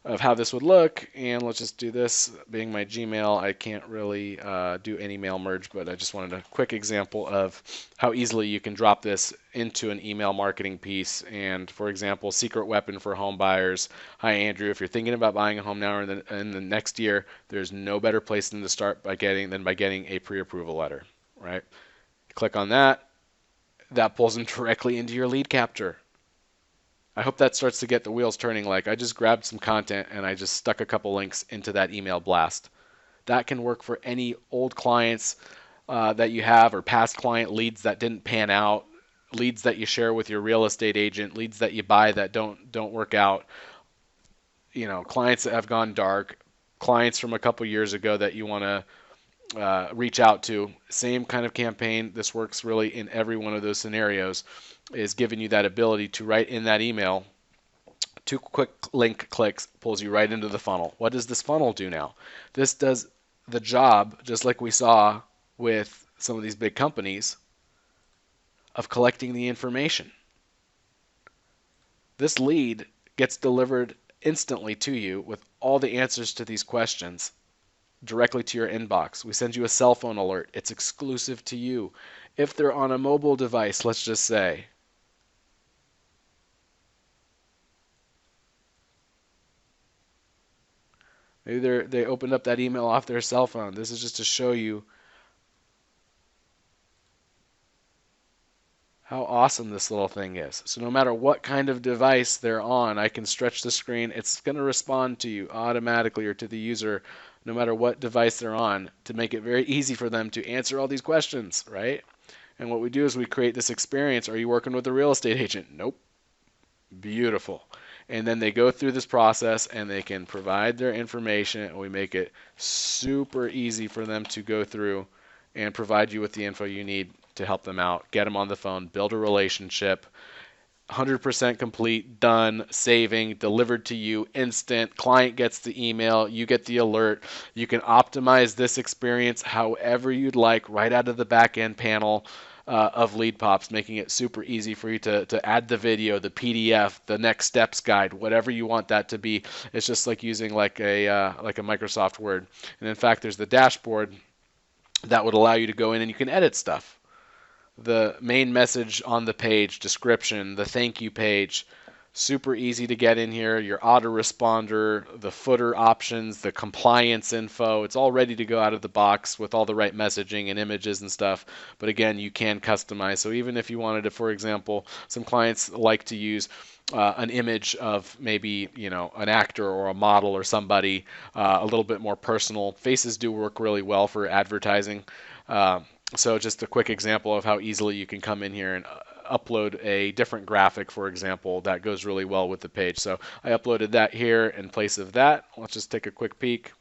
of how this would look, and let's just do this. Being my Gmail, I can't really do any mail merge, but I just wanted a quick example of how easily you can drop this into an email marketing piece. And for example, secret weapon for home buyers. Hi Andrew, if you're thinking about buying a home now or in the next year, there's no better place than to start by getting a pre-approval letter, right? Click on that. That pulls them directly into your lead capture. I hope that starts to get the wheels turning. Like, I just grabbed some content and I just stuck a couple links into that email blast. That can work for any old clients that you have, or past client leads that didn't pan out, leads that you share with your real estate agent, leads that you buy that don't work out. clients that have gone dark, clients from a couple years ago that you want to reach out to. Same kind of campaign. This works really in every one of those scenarios, is giving you that ability to write in that email. 2 quick link clicks pulls you right into the funnel. What does this funnel do now? This does the job, just like we saw with some of these big companies, of collecting the information. This lead gets delivered instantly to you with all the answers to these questions directly to your inbox. We send you a cell phone alert. It's exclusive to you. If they're on a mobile device, let's just say, maybe they opened up that email off their cell phone. This is just to show you how awesome this little thing is. So no matter what kind of device they're on, I can stretch the screen. It's going to respond to you automatically, or to the user, no matter what device they're on, to make it very easy for them to answer all these questions, right? And what we do is we create this experience. Are you working with a real estate agent? Nope. Beautiful. And then they go through this process and they can provide their information, and we make it super easy for them to go through and provide you with the info you need to help them out, get them on the phone, build a relationship. 100% complete, done, saving, delivered to you, instant. Client gets the email, you get the alert. You can optimize this experience however you'd like right out of the back end panel of leadPops, making it super easy for you to add the video, the PDF, the next steps guide, whatever you want that to be. It's just like using like a Microsoft Word. And in fact, there's the dashboard that would allow you to go in and you can edit stuff. The main message on the page, description, the thank you page, super easy to get in here, your autoresponder, the footer options, the compliance info. It's all ready to go out of the box with all the right messaging and images and stuff. But again, you can customize. So even if you wanted to, for example, some clients like to use an image of maybe an actor or a model or somebody, a little bit more personal. Faces do work really well for advertising. So just a quick example of how easily you can come in here and upload a different graphic, for example, that goes really well with the page. So I uploaded that here in place of that. Let's just take a quick peek.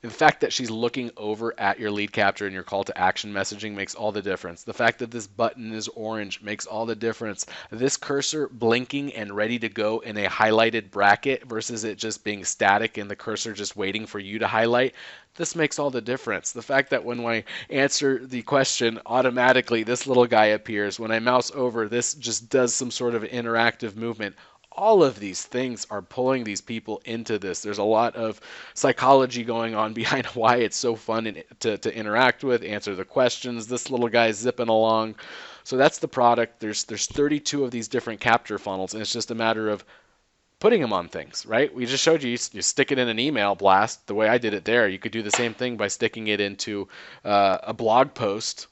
The fact that she's looking over at your lead capture and your call to action messaging makes all the difference. The fact that this button is orange makes all the difference. This cursor blinking and ready to go in a highlighted bracket versus it just being static and the cursor just waiting for you to highlight, this makes all the difference. The fact that when I answer the question, automatically this little guy appears. When I mouse over, this just does some sort of interactive movement. All of these things are pulling these people into this. There's a lot of psychology going on behind why it's so fun to interact with, answer the questions. This little guy's zipping along. So that's the product. There's 32 of these different capture funnels, and it's just a matter of putting them on things, right? We just showed you stick it in an email blast the way I did it there. You could do the same thing by sticking it into a blog post.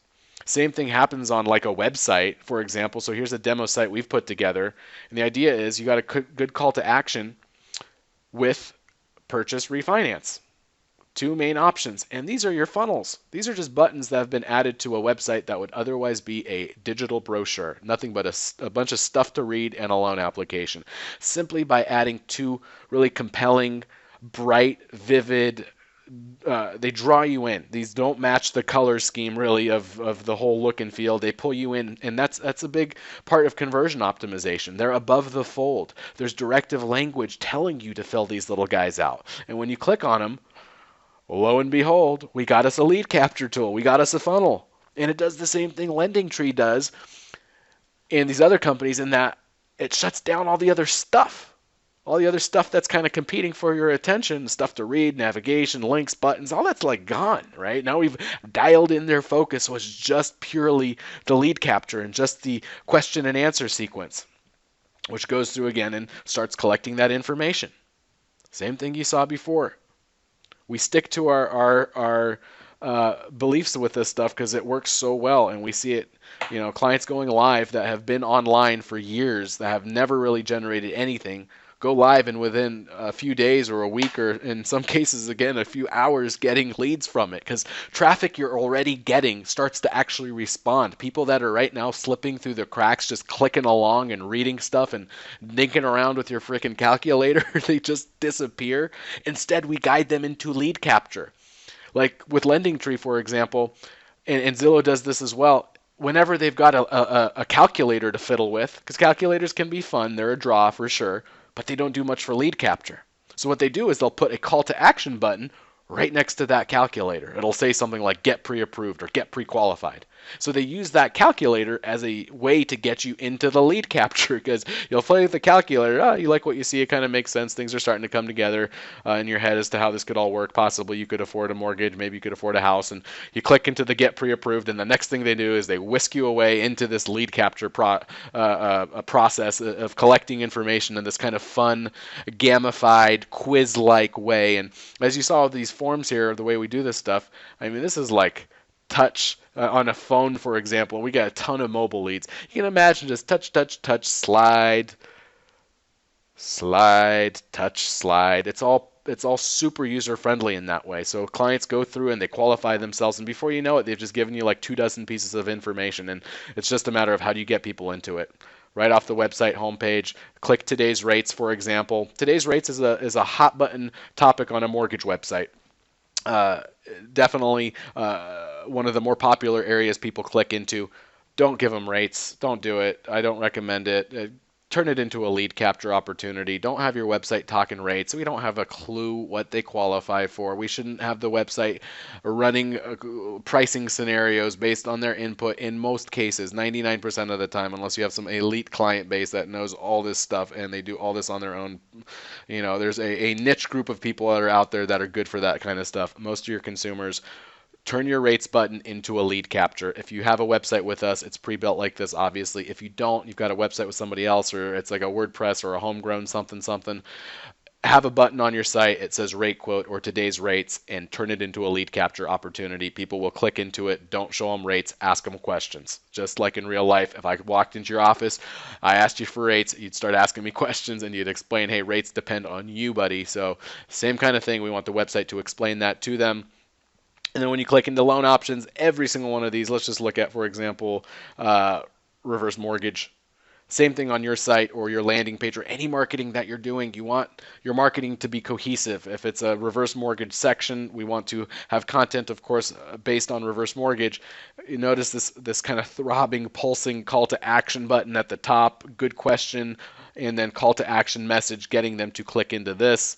Same thing happens on like a website, for example. So here's a demo site we've put together. And the idea is you got a good call to action with purchase refinance. 2 main options. And these are your funnels. These are just buttons that have been added to a website that would otherwise be a digital brochure. Nothing but a bunch of stuff to read and a loan application. Simply by adding 2 really compelling, bright, vivid, they draw you in. These don't match the color scheme really of the whole look and feel. They pull you in, and that's a big part of conversion optimization. They're above the fold. There's directive language telling you to fill these little guys out. And when you click on them, lo and behold, we got us a lead capture tool. We got us a funnel. And it does the same thing LendingTree does and these other companies in that it shuts down all the other stuff. All the other stuff that's kind of competing for your attention, stuff to read, navigation, links, buttons, all that's like gone, right? Now we've dialed in their focus was just purely the lead capture and just the question and answer sequence, which goes through again and starts collecting that information. Same thing you saw before. We stick to our beliefs with this stuff because it works so well, and we see it, clients going live that have been online for years that have never really generated anything, go live and within a few days or a week, or in some cases, again, a few hours, getting leads from it, because traffic you're already getting starts to actually respond. People that are right now slipping through the cracks, just clicking along and reading stuff and dinking around with your freaking calculator, they just disappear. Instead, we guide them into lead capture. Like with LendingTree, for example, and Zillow does this as well. Whenever they've got a calculator to fiddle with, because calculators can be fun, they're a draw for sure, but they don't do much for lead capture. So what they do is they'll put a call to action button right next to that calculator. It'll say something like get pre-approved or get pre-qualified. So they use that calculator as a way to get you into the lead capture, because you'll play with the calculator. Oh, you like what you see. It kind of makes sense. Things are starting to come together in your head as to how this could all work. Possibly you could afford a mortgage. Maybe you could afford a house. And you click into the get pre-approved, and the next thing they do is they whisk you away into this lead capture process of collecting information in this kind of fun, gamified, quiz-like way. And as you saw with these forms here, the way we do this stuff, I mean, this is like touch on a phone, for example. We got a ton of mobile leads. You can imagine just touch, touch, touch, slide, slide, touch, slide. It's all super user friendly in that way. So clients go through and they qualify themselves, and before you know it, they've just given you like 24 pieces of information, and it's just a matter of how do you get people into it. Right off the website homepage, click today's rates, for example. Today's rates is a hot button topic on a mortgage website. Definitely one of the more popular areas people click into. Don't give them rates. Don't do it. I don't recommend it. Turn it into a lead capture opportunity. Don't have your website talking rates. We don't have a clue what they qualify for. We shouldn't have the website running pricing scenarios based on their input in most cases, 99% of the time, unless you have some elite client base that knows all this stuff and they do all this on their own. You know, there's a niche group of people that are out there that are good for that kind of stuff. Most of your consumers turn your rates button into a lead capture. If you have a website with us, it's pre-built like this, obviously. If you don't, you've got a website with somebody else, or it's like a WordPress or a homegrown something, have a button on your site. It says rate quote or today's rates, and turn it into a lead capture opportunity. People will click into it. Don't show them rates. Ask them questions. Just like in real life, if I walked into your office, I asked you for rates, you'd start asking me questions, and you'd explain, hey, rates depend on you, buddy. So same kind of thing. We want the website to explain that to them. And then when you click into loan options, every single one of these, let's just look at, for example, reverse mortgage. Same thing on your site or your landing page or any marketing that you're doing. You want your marketing to be cohesive. If it's a reverse mortgage section, we want to have content, of course, based on reverse mortgage. You notice this kind of throbbing, pulsing call to action button at the top, good question, and then call to action message getting them to click into this.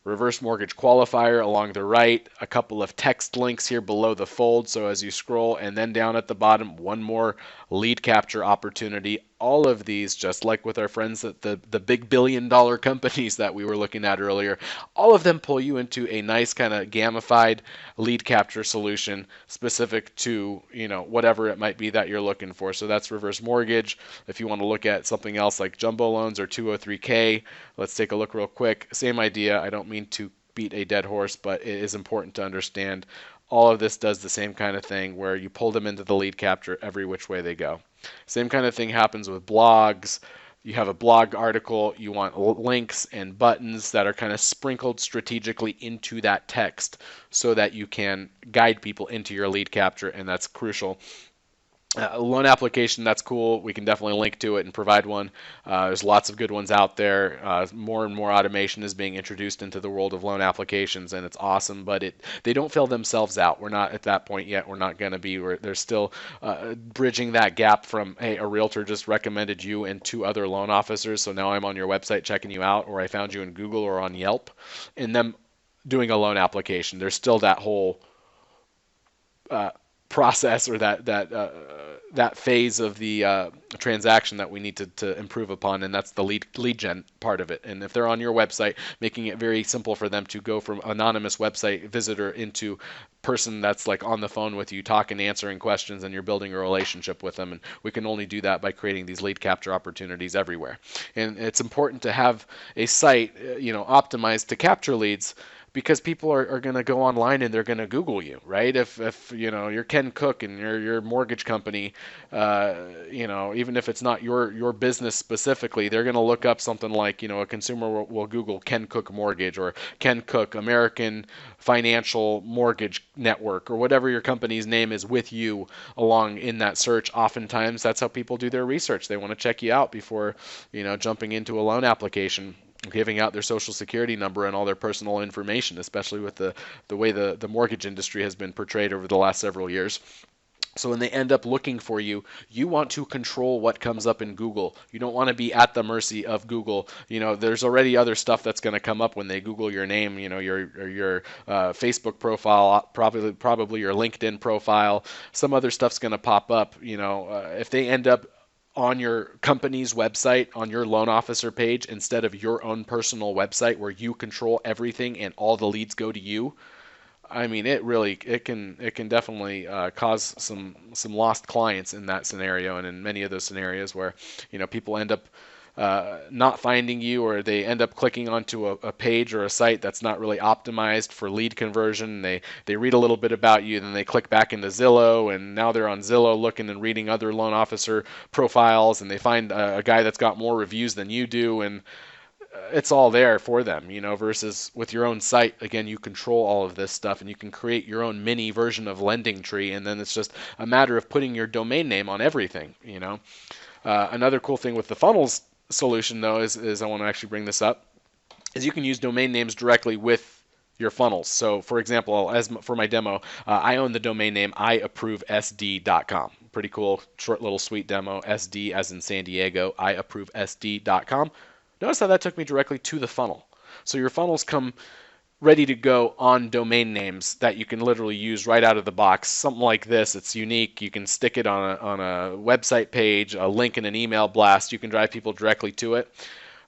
Reverse mortgage qualifier along the right, a couple of text links here below the fold, so as you scroll, and then down at the bottom, one more lead capture opportunity. All of these, just like with our friends at the big billion-dollar companies that we were looking at earlier, all of them pull you into a nice kind of gamified lead capture solution specific to, you know, whatever it might be that you're looking for. So that's reverse mortgage. If you want to look at something else like jumbo loans or 203K, let's take a look real quick. Same idea. I don't mean to beat a dead horse, but it is important to understand all of this does the same kind of thing where you pull them into the lead capture every which way they go. Same kind of thing happens with blogs. You have a blog article, you want links and buttons that are kind of sprinkled strategically into that text so that you can guide people into your lead capture, and that's crucial. Loan application, that's cool. We can definitely link to it and provide one. There's lots of good ones out there. More and more automation is being introduced into the world of loan applications, and it's awesome, but they don't fill themselves out. We're not at that point yet. We're not going to be. They're still bridging that gap from, hey, a realtor just recommended you and 2 other loan officers, so now I'm on your website checking you out, or I found you in Google or on Yelp, and them doing a loan application. There's still that whole process or that phase of the transaction that we need to improve upon, and that's the lead gen part of it. And if they're on your website, making it very simple for them to go from anonymous website visitor into person that's like on the phone with you, talking, answering questions, and you're building a relationship with them. And we can only do that by creating these lead capture opportunities everywhere. And it's important to have a site, optimized to capture leads, because people are going to go online and they're going to Google you, right? If you know you're Ken Cook and your mortgage company, you know, even if it's not your business specifically, they're going to look up something like, you know, a consumer will Google Ken Cook mortgage or Ken Cook American Financial Mortgage Network or whatever your company's name is with you along in that search. Oftentimes that's how people do their research. They want to check you out before, you know, jumping into a loan application, giving out their social security number and all their personal information, especially with the way the mortgage industry has been portrayed over the last several years. So when they end up looking for you, you want to control what comes up in Google. You don't want to be at the mercy of Google. You know, there's already other stuff that's going to come up when they Google your name. You know, your Facebook profile, probably your LinkedIn profile. Some other stuff's going to pop up. You know, if they end up on your company's website, on your loan officer page, instead of your own personal website where you control everything and all the leads go to you, I mean, it can definitely cause some lost clients in that scenario, and in many of those scenarios where, you know, people end up not finding you, or they end up clicking onto a page or a site that's not really optimized for lead conversion. They read a little bit about you, then they click back into Zillow, and now they're on Zillow looking and reading other loan officer profiles, and they find a guy that's got more reviews than you do, and it's all there for them, you know, versus with your own site, again, you control all of this stuff and you can create your own mini version of Lending Tree, and then it's just a matter of putting your domain name on everything, you know. Another cool thing with the funnels solution, though, is I want to actually bring this up, is you can use domain names directly with your funnels. So, for example, as for my demo, I own the domain name IApproveSD.com. Pretty cool, short little sweet demo, SD as in San Diego, IApproveSD.com. Notice how that took me directly to the funnel. So your funnels come ready to go on domain names that you can literally use right out of the box. Something like this, it's unique. You can stick it on a website page, a link in an email blast. You can drive people directly to it.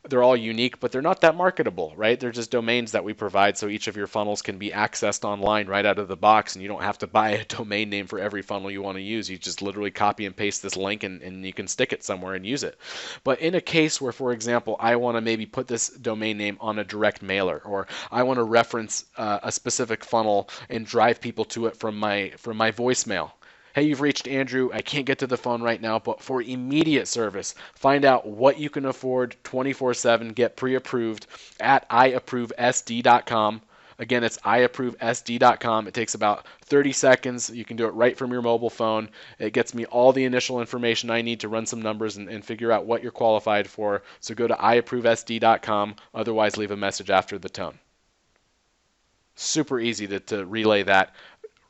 They're all unique, but they're not that marketable, right? They're just domains that we provide, so each of your funnels can be accessed online right out of the box, and you don't have to buy a domain name for every funnel you want to use. You just literally copy and paste this link, and you can stick it somewhere and use it. But in a case where, for example, I want to maybe put this domain name on a direct mailer, or I want to reference a specific funnel and drive people to it from my voicemail. Hey, you've reached Andrew. I can't get to the phone right now, but for immediate service, find out what you can afford 24/7. Get pre-approved at IApproveSD.com. Again, it's IApproveSD.com. It takes about 30 seconds. You can do it right from your mobile phone. It gets me all the initial information I need to run some numbers and figure out what you're qualified for. So go to IApproveSD.com. Otherwise, leave a message after the tone. Super easy to relay that.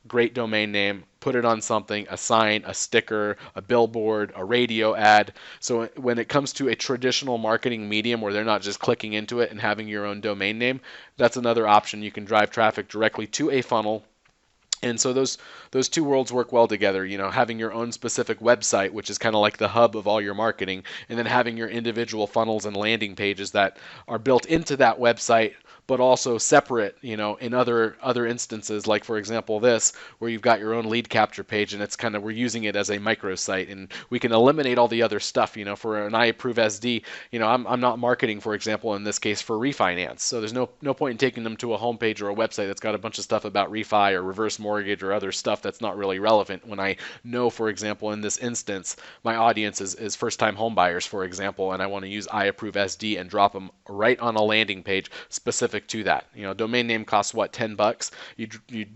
Great domain name, put it on something, a sign, a sticker, a billboard, a radio ad. So when it comes to a traditional marketing medium where they're not just clicking into it and having your own domain name, that's another option. You can drive traffic directly to a funnel. And so those two worlds work well together, you know, having your own specific website, which is kind of like the hub of all your marketing, and then having your individual funnels and landing pages that are built into that website, but also separate, you know, in other instances, like for example this, where you've got your own lead capture page, and it's kind of, we're using it as a microsite, and we can eliminate all the other stuff, you know. For an IApproveSD, you know, I'm not marketing, for example, in this case for refinance, so there's no point in taking them to a homepage or a website that's got a bunch of stuff about refi or reverse mortgage or other stuff that's not really relevant, when I know, for example, in this instance, my audience is first-time home buyers, for example, and I want to use IApproveSD and drop them right on a landing page specific to that. You know, domain name costs what, $10? You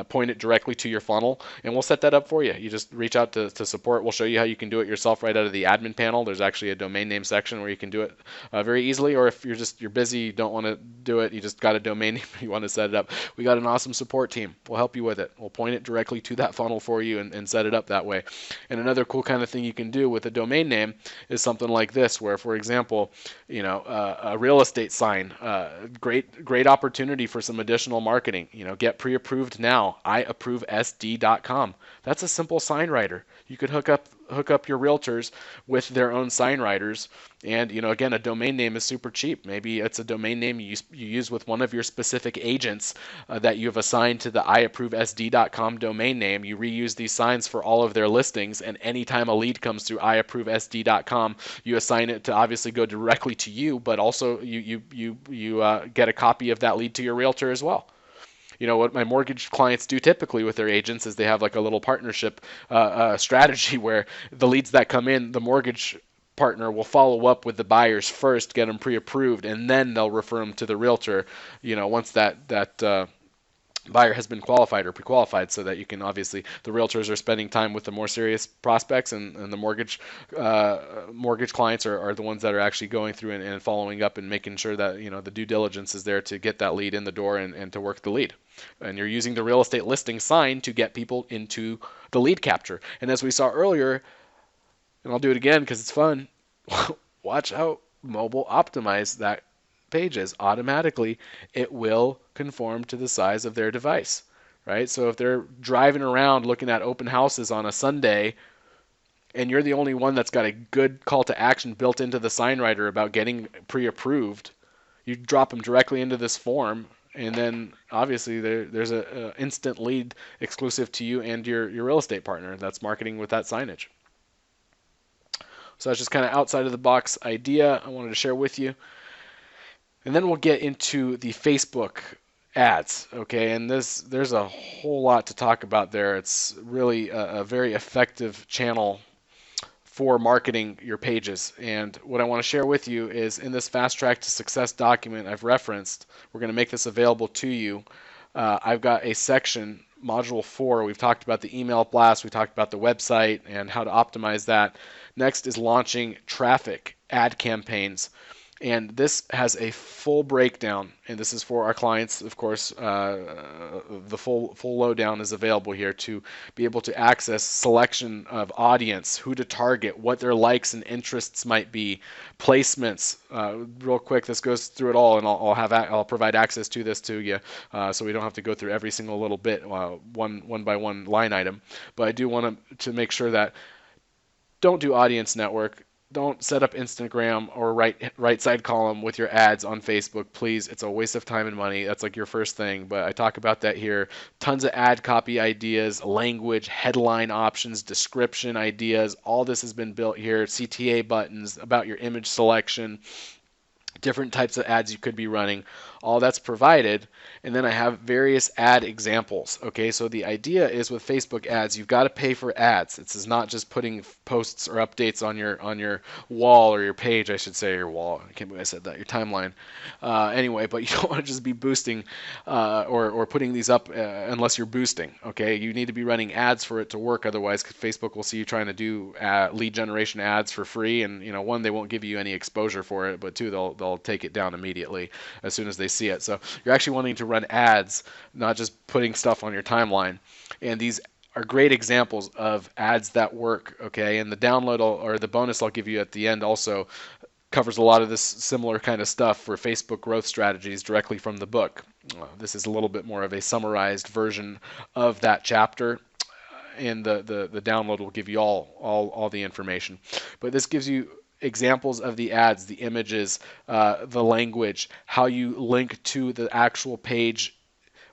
point it directly to your funnel, and we'll set that up for you. You just reach out to support. We'll show you how you can do it yourself right out of the admin panel. There's actually a domain name section where you can do it very easily, or if you're busy, you don't want to do it, you just got a domain name, you want to set it up, we got an awesome support team. We'll help you with it. We'll point it directly to that funnel for you and set it up that way. And another cool kind of thing you can do with a domain name is something like this, where, for example, you know, a real estate sign, great opportunity for some additional marketing. You know, get pre-approved now. IApproveSD.com. That's a simple sign writer. You could hook up hook up your realtors with their own sign writers. And again, a domain name is super cheap. Maybe it's a domain name you use with one of your specific agents that you have assigned to the iApproveSD.com domain name. You reuse these signs for all of their listings, and anytime a lead comes through iApproveSD.com, you assign it to obviously go directly to you, but also you get a copy of that lead to your realtor as well. What my mortgage clients do typically with their agents is they have like a little partnership strategy where the leads that come in, the mortgage partner will follow up with the buyers first, get them pre-approved, and then they'll refer them to the realtor, once that buyer has been qualified or pre-qualified, so that you can obviously, the realtors are spending time with the more serious prospects, and the mortgage clients are the ones that are actually going through and following up and making sure that the due diligence is there to get that lead in the door and to work the lead. And you're using the real estate listing sign to get people into the lead capture. And as we saw earlier, and I'll do it again because it's fun, watch how mobile optimized that page is. Automatically, it will conform to the size of their device, right? So if they're driving around looking at open houses on a Sunday, and you're the only one that's got a good call to action built into the sign writer about getting pre-approved, you drop them directly into this form, and then obviously there's a instant lead exclusive to you and your real estate partner that's marketing with that signage. So that's just kind of outside of the box idea I wanted to share with you. And then we'll get into the Facebook ads, okay? And there's a whole lot to talk about there. It's really a very effective channel for marketing your pages. And what I want to share with you is, in this Fast Track to Success document I've referenced, we're going to make this available to you. I've got a section, Module 4. We've talked about the email blast. We talked about the website and how to optimize that. Next is launching traffic ad campaigns. And this has a full breakdown, and this is for our clients, of course. The full lowdown is available here to be able to access selection of audience, who to target, what their likes and interests might be, placements. Real quick, this goes through it all, and I'll provide access to this to you, so we don't have to go through every single little bit, one by one line item. But I do want to make sure that don't do audience network. Don't set up Instagram or right side column with your ads on Facebook, please. It's a waste of time and money. That's like your first thing, but I talk about that here. Tons of ad copy ideas, language, headline options, description ideas. All this has been built here. CTA buttons, about your image selection, different types of ads you could be running. All that's provided. And then I have various ad examples. Okay, so the idea is with Facebook ads, you've got to pay for ads. This is not just putting posts or updates on your wall, or your page, I should say, your wall. I can't believe I said that. Your timeline. Anyway, but you don't want to just be boosting or putting these up unless you're boosting. Okay, you need to be running ads for it to work. Otherwise, Facebook will see you trying to do lead generation ads for free, and one, they won't give you any exposure for it, but two, they'll take it down immediately as soon as they see it. So you're actually wanting to run ads, not just putting stuff on your timeline. And these are great examples of ads that work, okay? And the download or the bonus I'll give you at the end also covers a lot of this similar kind of stuff for Facebook growth strategies directly from the book. This is a little bit more of a summarized version of that chapter, and the download will give you all the information. But this gives you examples of the ads, the images, the language, how you link to the actual page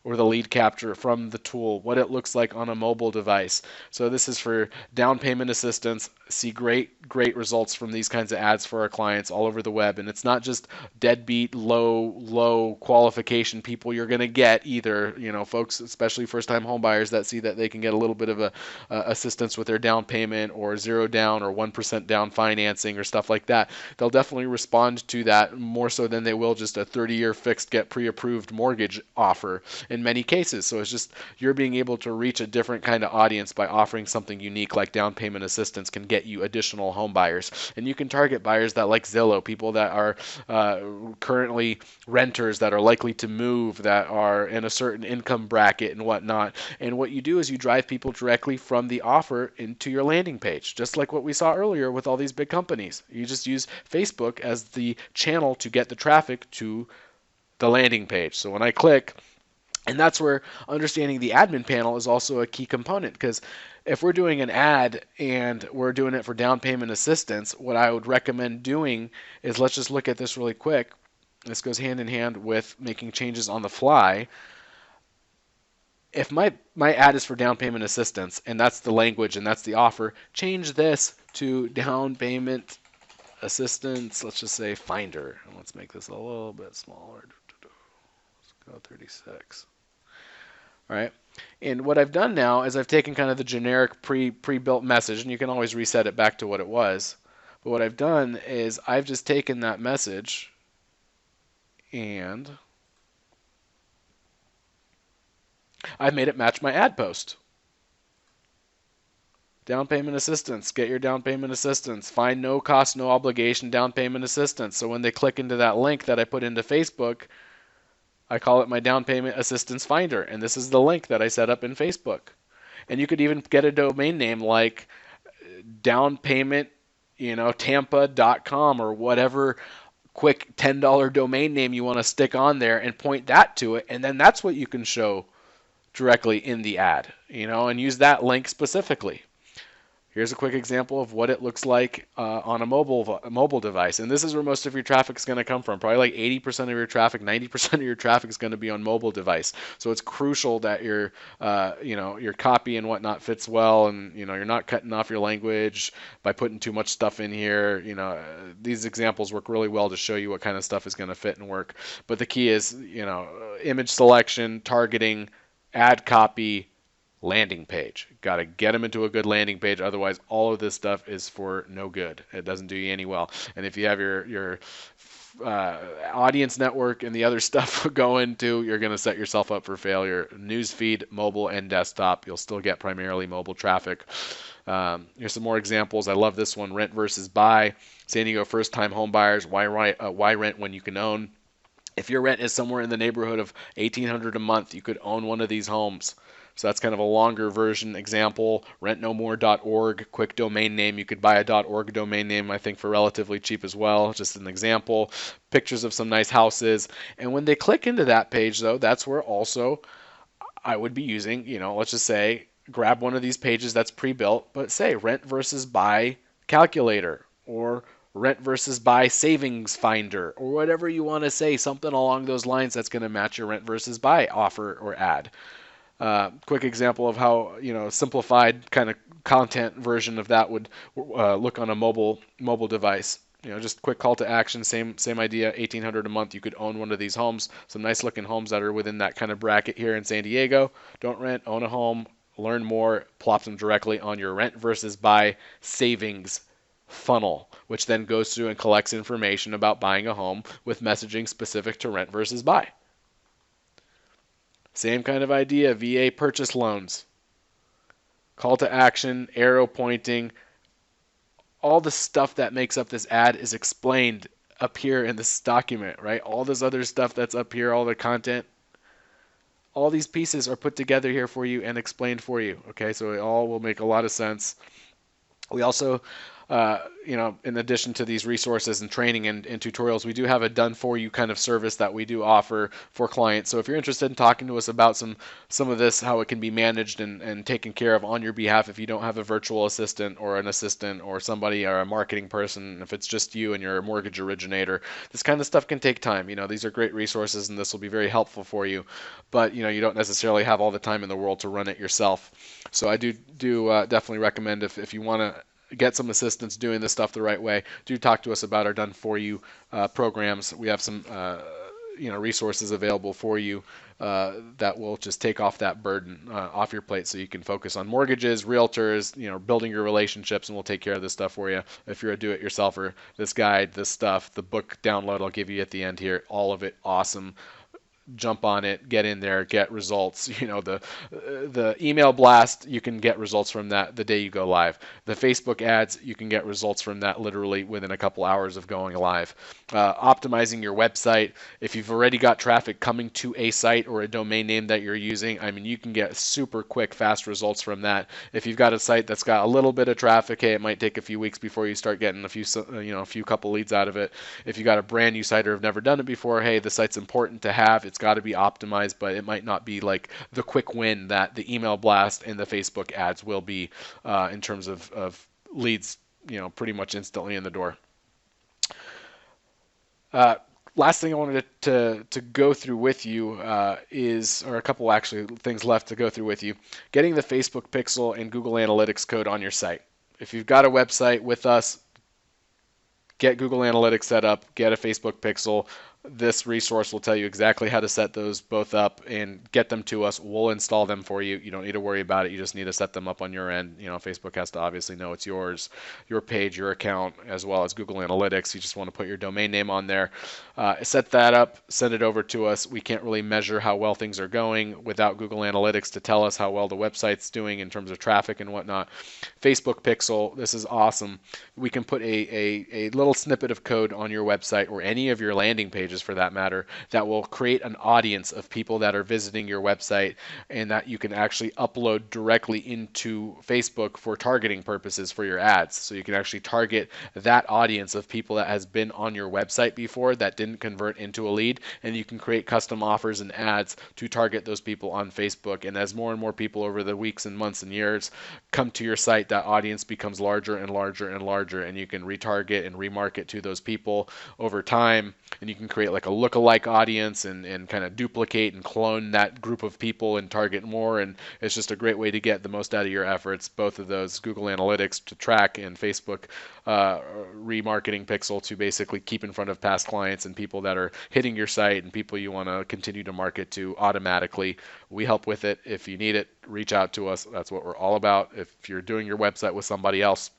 or the lead capture from the tool, what it looks like on a mobile device. So this is for down payment assistance. See great results from these kinds of ads for our clients all over the web. And it's not just deadbeat, low qualification people you're going to get either. Folks, especially first-time home buyers that see that they can get a little bit of a assistance with their down payment, or 0 down or 1% down financing or stuff like that. They'll definitely respond to that more so than they will just a 30-year fixed get pre-approved mortgage offer in many cases. So it's just you're being able to reach a different kind of audience by offering something unique like down payment assistance can get you additional home buyers. And you can target buyers that like Zillow, people that are currently renters that are likely to move, that are in a certain income bracket and whatnot. And what you do is you drive people directly from the offer into your landing page, just like what we saw earlier with all these big companies. You just use Facebook as the channel to get the traffic to the landing page. So when I click And that's where understanding the admin panel is also a key component, because if we're doing an ad and we're doing it for down payment assistance, what I would recommend doing is, let's just look at this really quick. This goes hand in hand with making changes on the fly. If my ad is for down payment assistance and that's the language and that's the offer, change this to down payment assistance. Let's just say Finder. And let's make this a little bit smaller. Let's go 36. All right. And what I've done now is I've taken kind of the generic pre-built message, and you can always reset it back to what it was. But what I've done is I've just taken that message and I've made it match my ad post. Down payment assistance. Get your down payment assistance. Find no cost, no obligation down payment assistance. So when they click into that link that I put into Facebook, I call it my down payment assistance finder. And this is the link that I set up in Facebook. And you could even get a domain name like downpayment, Tampa.com or whatever quick $10 domain name you want to stick on there and point that to it. And then that's what you can show directly in the ad, and use that link specifically. Here's a quick example of what it looks like on a mobile device. And this is where most of your traffic is going to come from. Probably like 80% of your traffic, 90% of your traffic is going to be on mobile device. So it's crucial that your copy and whatnot fits well, and you're not cutting off your language by putting too much stuff in here. These examples work really well to show you what kind of stuff is going to fit and work. But the key is, image selection, targeting, ad copy, landing page. Got to get them into a good landing page. Otherwise, all of this stuff is for no good. It doesn't do you any well. And if you have your audience network and the other stuff going too, you're going to set yourself up for failure. Newsfeed, mobile, and desktop. You'll still get primarily mobile traffic. Here's some more examples. I love this one. Rent versus buy. San Diego first-time home buyers. Why rent when you can own? If your rent is somewhere in the neighborhood of $1,800 a month, you could own one of these homes. So that's kind of a longer version example. Rentnomore.org, quick domain name. You could buy a .org domain name, I think, for relatively cheap as well. Just an example. Pictures of some nice houses. And when they click into that page, though, that's where also I would be using, let's just say, grab one of these pages that's pre-built, but say rent versus buy calculator, or rent versus buy savings finder, or whatever you want to say, something along those lines that's going to match your rent versus buy offer or ad. Quick example of how simplified kind of content version of that would look on a mobile device. Just quick call to action, same idea. $1,800 a month, you could own one of these homes. Some nice looking homes that are within that kind of bracket here in San Diego. Don't rent, own a home, learn more, plop them directly on your rent versus buy savings funnel, which then goes through and collects information about buying a home with messaging specific to rent versus buy. Same kind of idea, VA purchase loans. Call to action, arrow pointing. All the stuff that makes up this ad is explained up here in this document, right? All this other stuff that's up here, all the content, all these pieces are put together here for you and explained for you, okay? So it all will make a lot of sense. We also, in addition to these resources and training and tutorials, we do have a done-for-you kind of service that we do offer for clients. So if you're interested in talking to us about some of this, how it can be managed and taken care of on your behalf, if you don't have a virtual assistant or an assistant or somebody or a marketing person, if it's just you and you're a mortgage originator, this kind of stuff can take time. These are great resources and this will be very helpful for you, but you don't necessarily have all the time in the world to run it yourself. So I do definitely recommend, if you want to get some assistance doing this stuff the right way, do talk to us about our done-for-you programs. We have some resources available for you that will just take off that burden off your plate, so you can focus on mortgages, realtors, building your relationships, and we'll take care of this stuff for you. If you're a do-it-yourselfer, this guide, this stuff, the book download I'll give you at the end here, all of it awesome. Jump on it, get in there, get results. The email blast, you can get results from that the day you go live. The Facebook ads, you can get results from that literally within a couple hours of going live. Optimizing your website, if you've already got traffic coming to a site or a domain name that you're using, you can get super quick, fast results from that. If you've got a site that's got a little bit of traffic, hey, it might take a few weeks before you start getting a few couple leads out of it. If you got a brand new site or have never done it before, hey, the site's important to have. It's It's got to be optimized, but it might not be like the quick win that the email blast and the Facebook ads will be in terms of leads, pretty much instantly in the door. Last thing I wanted to go through with you or a couple actually things left to go through with you, getting the Facebook pixel and Google Analytics code on your site. If you've got a website with us, get Google Analytics set up, get a Facebook pixel. This resource will tell you exactly how to set those both up and get them to us. We'll install them for you. You don't need to worry about it. You just need to set them up on your end. Facebook has to obviously know it's yours, your page, your account, as well as Google Analytics. You just want to put your domain name on there. Set that up, send it over to us. We can't really measure how well things are going without Google Analytics to tell us how well the website's doing in terms of traffic and whatnot. Facebook pixel, this is awesome. We can put a little snippet of code on your website or any of your landing pages for that matter that will create an audience of people that are visiting your website and that you can actually upload directly into Facebook for targeting purposes for your ads. So you can actually target that audience of people that has been on your website before that didn't convert into a lead, and you can create custom offers and ads to target those people on Facebook. And as more and more people over the weeks and months and years come to your site, that audience becomes larger and larger and larger, and you can retarget and remarket to those people over time, and you can create like a lookalike audience and kind of duplicate and clone that group of people and target more. And it's just a great way to get the most out of your efforts, both of those, Google Analytics to track and Facebook remarketing pixel to basically keep in front of past clients and people that are hitting your site and people you want to continue to market to automatically. We help with it. If you need it, reach out to us. That's what we're all about. If you're doing your website with somebody else,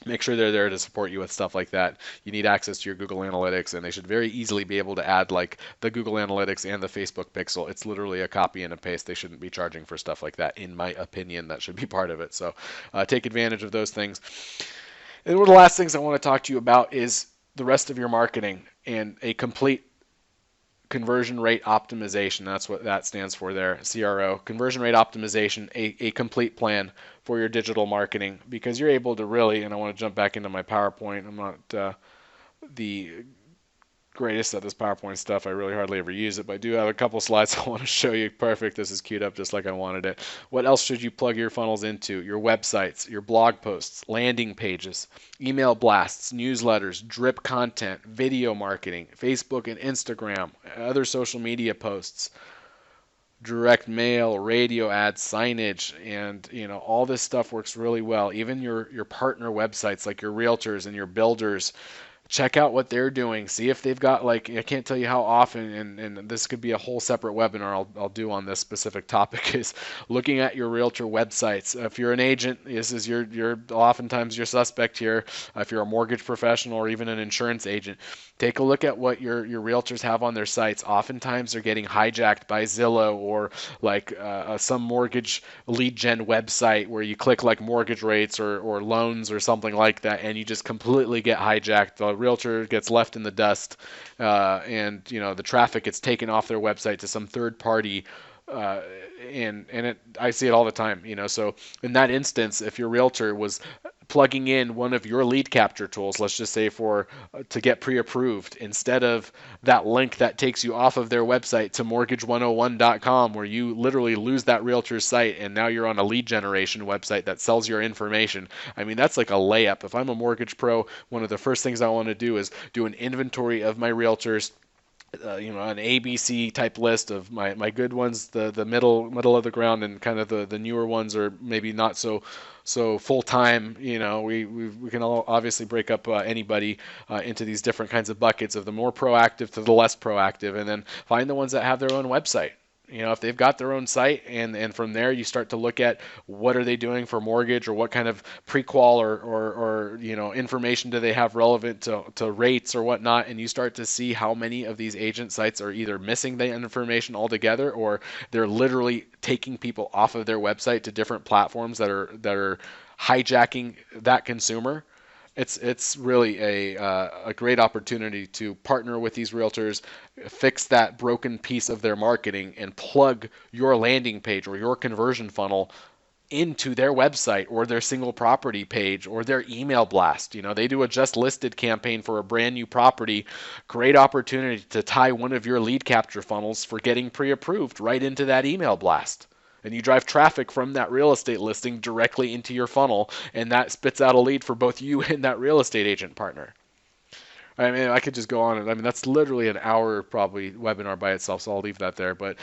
make sure they're there to support you with stuff like that. You need access to your Google Analytics, and they should very easily be able to add like the Google Analytics and the Facebook pixel. It's literally a copy and a paste. They shouldn't be charging for stuff like that, in my opinion. That should be part of it. So take advantage of those things. And one of the last things I want to talk to you about is the rest of your marketing and a complete conversion rate optimization. That's what that stands for there, CRO. Conversion rate optimization, a complete plan for your digital marketing, because you're able to really, and I want to jump back into my PowerPoint. I'm not the greatest at this PowerPoint stuff. I really hardly ever use it, but I do have a couple slides I want to show you. Perfect. This is queued up just like I wanted it. What else should you plug your funnels into? Your websites, your blog posts, landing pages, email blasts, newsletters, drip content, video marketing, Facebook and Instagram, other social media posts, direct mail, radio ads, signage, and all this stuff works really well. Even your partner websites like your realtors and your builders, check out what they're doing. See if they've got, like, I can't tell you how often, and this could be a whole separate webinar I'll do on this specific topic, is looking at your realtor websites. If you're an agent, this is you're oftentimes your suspect here. If you're a mortgage professional or even an insurance agent, take a look at what your realtors have on their sites. Oftentimes they're getting hijacked by Zillow or like some mortgage lead gen website where you click like mortgage rates or loans or something like that, and you just completely get hijacked. The realtor gets left in the dust, and the traffic gets taken off their website to some third party. I see it all the time, So in that instance, if your realtor was plugging in one of your lead capture tools, let's just say to get pre-approved, instead of that link that takes you off of their website to mortgage101.com, where you literally lose that realtor's site and now you're on a lead generation website that sells your information. I mean, that's like a layup. If I'm a mortgage pro, one of the first things I want to do is do an inventory of my realtors, an ABC type list of my good ones, the middle of the ground, and kind of the newer ones are maybe not so full time. We can all obviously break up anybody into these different kinds of buckets, of the more proactive to the less proactive, and then find the ones that have their own website. If they've got their own site, and from there you start to look at what are they doing for mortgage, or what kind of pre-qual or information do they have relevant to rates or whatnot, and you start to see how many of these agent sites are either missing the information altogether, or they're literally taking people off of their website to different platforms that are hijacking that consumer. It's really a great opportunity to partner with these realtors, fix that broken piece of their marketing, and plug your landing page or your conversion funnel into their website or their single property page or their email blast. They do a just listed campaign for a brand new property. Great opportunity to tie one of your lead capture funnels for getting pre-approved right into that email blast. And you drive traffic from that real estate listing directly into your funnel, and that spits out a lead for both you and that real estate agent partner. I mean, I could just go on, and I mean, that's literally an hour probably webinar by itself, so I'll leave that there. But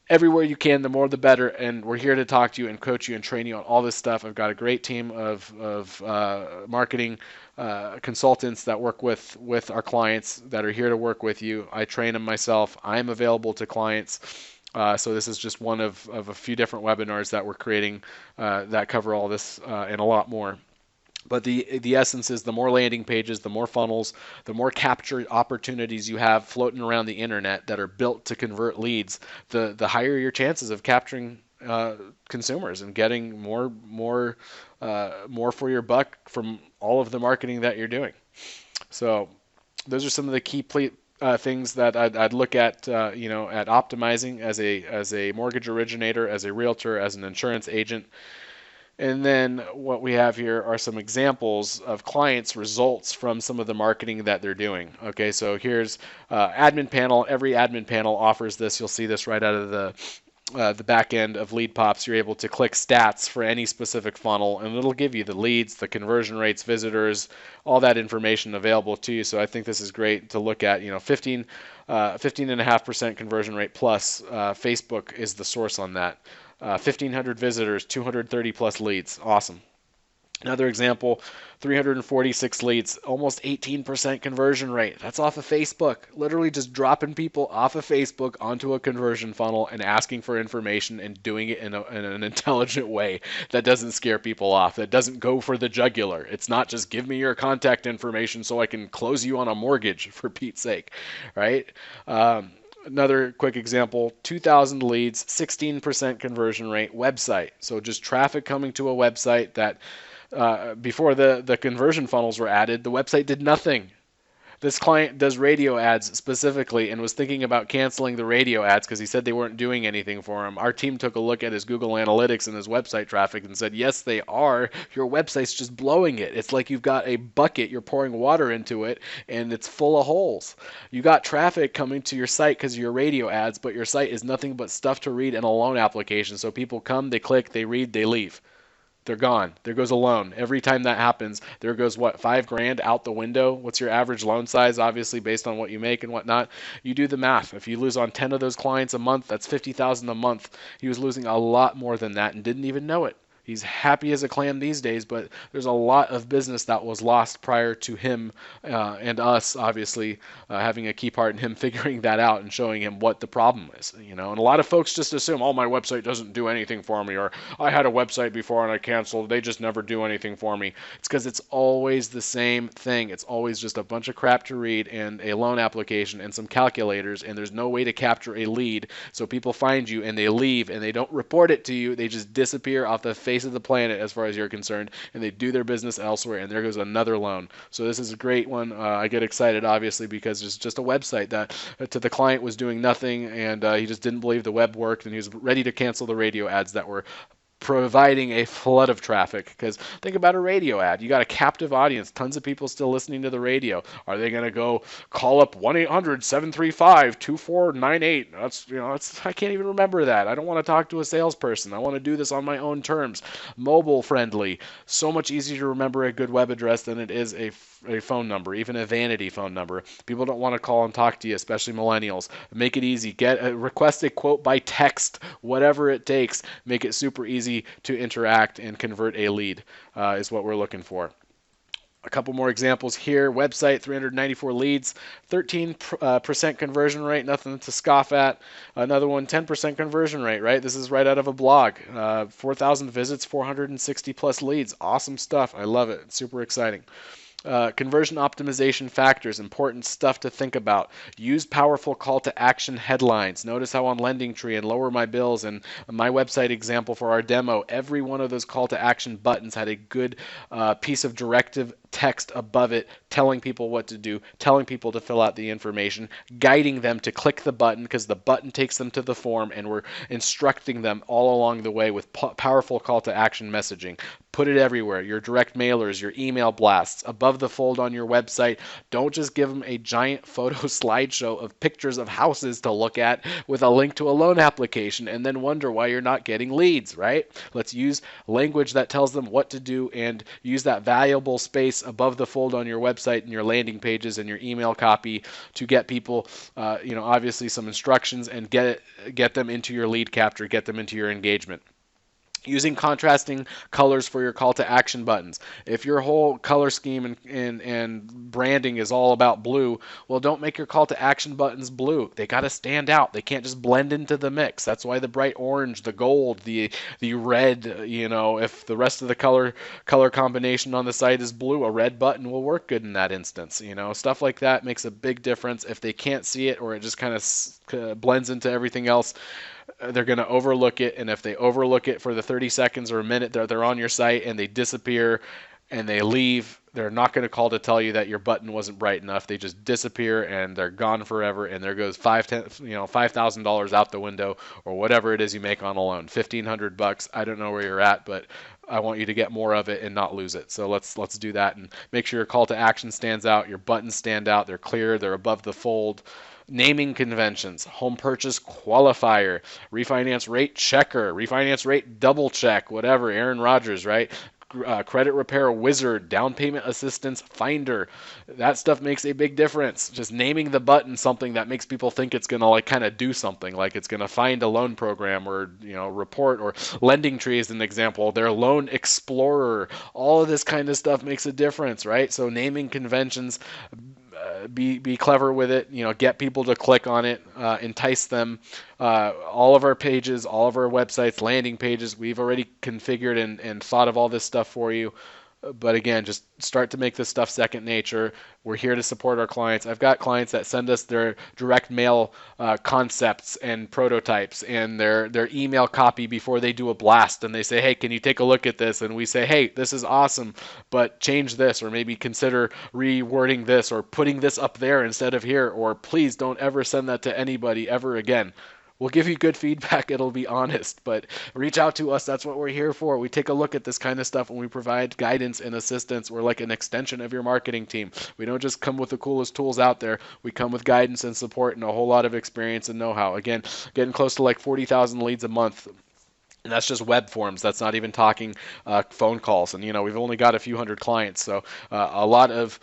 everywhere you can, the more the better, and we're here to talk to you and coach you and train you on all this stuff. I've got a great team of marketing consultants that work with our clients that are here to work with you. I train them myself. I'm available to clients. So this is just one of a few different webinars that we're creating that cover all this and a lot more. But the essence is the more landing pages, the more funnels, the more capture opportunities you have floating around the internet that are built to convert leads, the higher your chances of capturing consumers and getting more for your buck from all of the marketing that you're doing. So those are some of the key things that I'd look at, at optimizing as a mortgage originator, as a realtor, as an insurance agent. And then what we have here are some examples of clients' results from some of the marketing that they're doing. Okay, so here's admin panel. Every admin panel offers this. You'll see this right out of the back end of leadPops. You're able to click stats for any specific funnel, and it'll give you the leads, the conversion rates, visitors, all that information available to you. So I think this is great to look at. 15.5% conversion rate plus. Facebook is the source on that. 1,500 visitors, 230 plus leads. Awesome. Another example, 346 leads, almost 18% conversion rate. That's off of Facebook. Literally just dropping people off of Facebook onto a conversion funnel and asking for information and doing it in an intelligent way that doesn't scare people off, that doesn't go for the jugular. It's not just give me your contact information so I can close you on a mortgage, for Pete's sake, right? Another quick example, 2,000 leads, 16% conversion rate, website. So just traffic coming to a website that before the conversion funnels were added, the website did nothing. This client does radio ads specifically and was thinking about canceling the radio ads because he said they weren't doing anything for him. Our team took a look at his Google Analytics and his website traffic and said, yes, they are. Your website's just blowing it. It's like you've got a bucket, you're pouring water into it, and it's full of holes. You got traffic coming to your site because of your radio ads, but your site is nothing but stuff to read and a loan application. So people come, they click, they read, they leave. They're gone. There goes a loan. Every time that happens, there goes what, $5,000 out the window? What's your average loan size? Obviously, based on what you make and whatnot. You do the math. If you lose on 10 of those clients a month, that's $50,000 a month. He was losing a lot more than that and didn't even know it. He's happy as a clam these days, but there's a lot of business that was lost prior to him and us, obviously, having a key part in him figuring that out and showing him what the problem is. And a lot of folks just assume, oh, my website doesn't do anything for me, or I had a website before and I canceled. They just never do anything for me. It's because it's always the same thing. It's always just a bunch of crap to read and a loan application and some calculators, and there's no way to capture a lead. So people find you and they leave and they don't report it to you. They just disappear off the face of the planet as far as you're concerned, and they do their business elsewhere, and there goes another loan. So this is a great one. I get excited obviously because it's just a website that to the client was doing nothing, and he just didn't believe the web worked, and he was ready to cancel the radio ads that were providing a flood of traffic. Because think about a radio ad. You got a captive audience, tons of people still listening to the radio. Are they going to go call up 1-800-735-2498? That's I can't even remember that. I don't want to talk to a salesperson. I want to do this on my own terms. Mobile friendly. So much easier to remember a good web address than it is a phone number, even a vanity phone number. People don't want to call and talk to you, especially millennials. Make it easy. Request a quote by text, whatever it takes. Make it super easy to interact and convert a lead is what we're looking for. A couple more examples here. Website, 394 leads, 13% conversion rate, nothing to scoff at. Another one, 10% conversion rate, right? This is right out of a blog. 4,000 visits, 460 plus leads. Awesome stuff. I love it. It's super exciting. Conversion optimization factors, important stuff to think about. Use powerful call to action headlines. Notice how on LendingTree and Lower My Bills and my website example for our demo, every one of those call to action buttons had a good piece of directive text above it telling people what to do, telling people to fill out the information, guiding them to click the button because the button takes them to the form, and we're instructing them all along the way with powerful call to action messaging. Put it everywhere. Your direct mailers, your email blasts, above the fold on your website. Don't just give them a giant photo slideshow of pictures of houses to look at with a link to a loan application and then wonder why you're not getting leads, right? Let's use language that tells them what to do and use that valuable space above the fold on your website and your landing pages and your email copy to get people, obviously some instructions and get them into your lead capture, get them into your engagement. Using contrasting colors for your call to action buttons. If your whole color scheme and branding is all about blue, well, don't make your call to action buttons blue. They got to stand out. They can't just blend into the mix. That's why the bright orange, the gold, the red, if the rest of the color combination on the site is blue, a red button will work good in that instance. Stuff like that makes a big difference. If they can't see it or it just kind of blends into everything else, they're going to overlook it. And if they overlook it for the 30 seconds or a minute they're on your site and they disappear and they leave, they're not going to call to tell you that your button wasn't bright enough. They just disappear and they're gone forever, and there goes $5,000 out the window, or whatever it is you make on a loan, $1,500. I don't know where you're at, but I want you to get more of it and not lose it. So let's do that and make sure your call to action stands out, your buttons stand out, they're clear, they're above the fold. Naming conventions, home purchase qualifier, refinance rate checker, refinance rate double check, whatever, Aaron Rodgers, right? Credit repair wizard, down payment assistance finder. That stuff makes a big difference. Just naming the button something that makes people think it's going to kind of do something, like it's going to find a loan program or report, or Lending Tree is an example. Their loan explorer. All of this kind of stuff makes a difference, right? So naming conventions, be clever with it, get people to click on it, entice them. All of our pages, all of our websites, landing pages, we've already configured and thought of all this stuff for you. But again, just start to make this stuff second nature. We're here to support our clients. I've got clients that send us their direct mail concepts and prototypes and their email copy before they do a blast. And they say, hey, can you take a look at this? And we say, hey, this is awesome, but change this, or maybe consider rewording this, or putting this up there instead of here, or please don't ever send that to anybody ever again. We'll give you good feedback. It'll be honest, but reach out to us. That's what we're here for. We take a look at this kind of stuff and we provide guidance and assistance. We're like an extension of your marketing team. We don't just come with the coolest tools out there. We come with guidance and support and a whole lot of experience and know-how. Again, getting close to like 40,000 leads a month. And that's just web forms. That's not even talking phone calls. And, we've only got a few hundred clients. So a lot of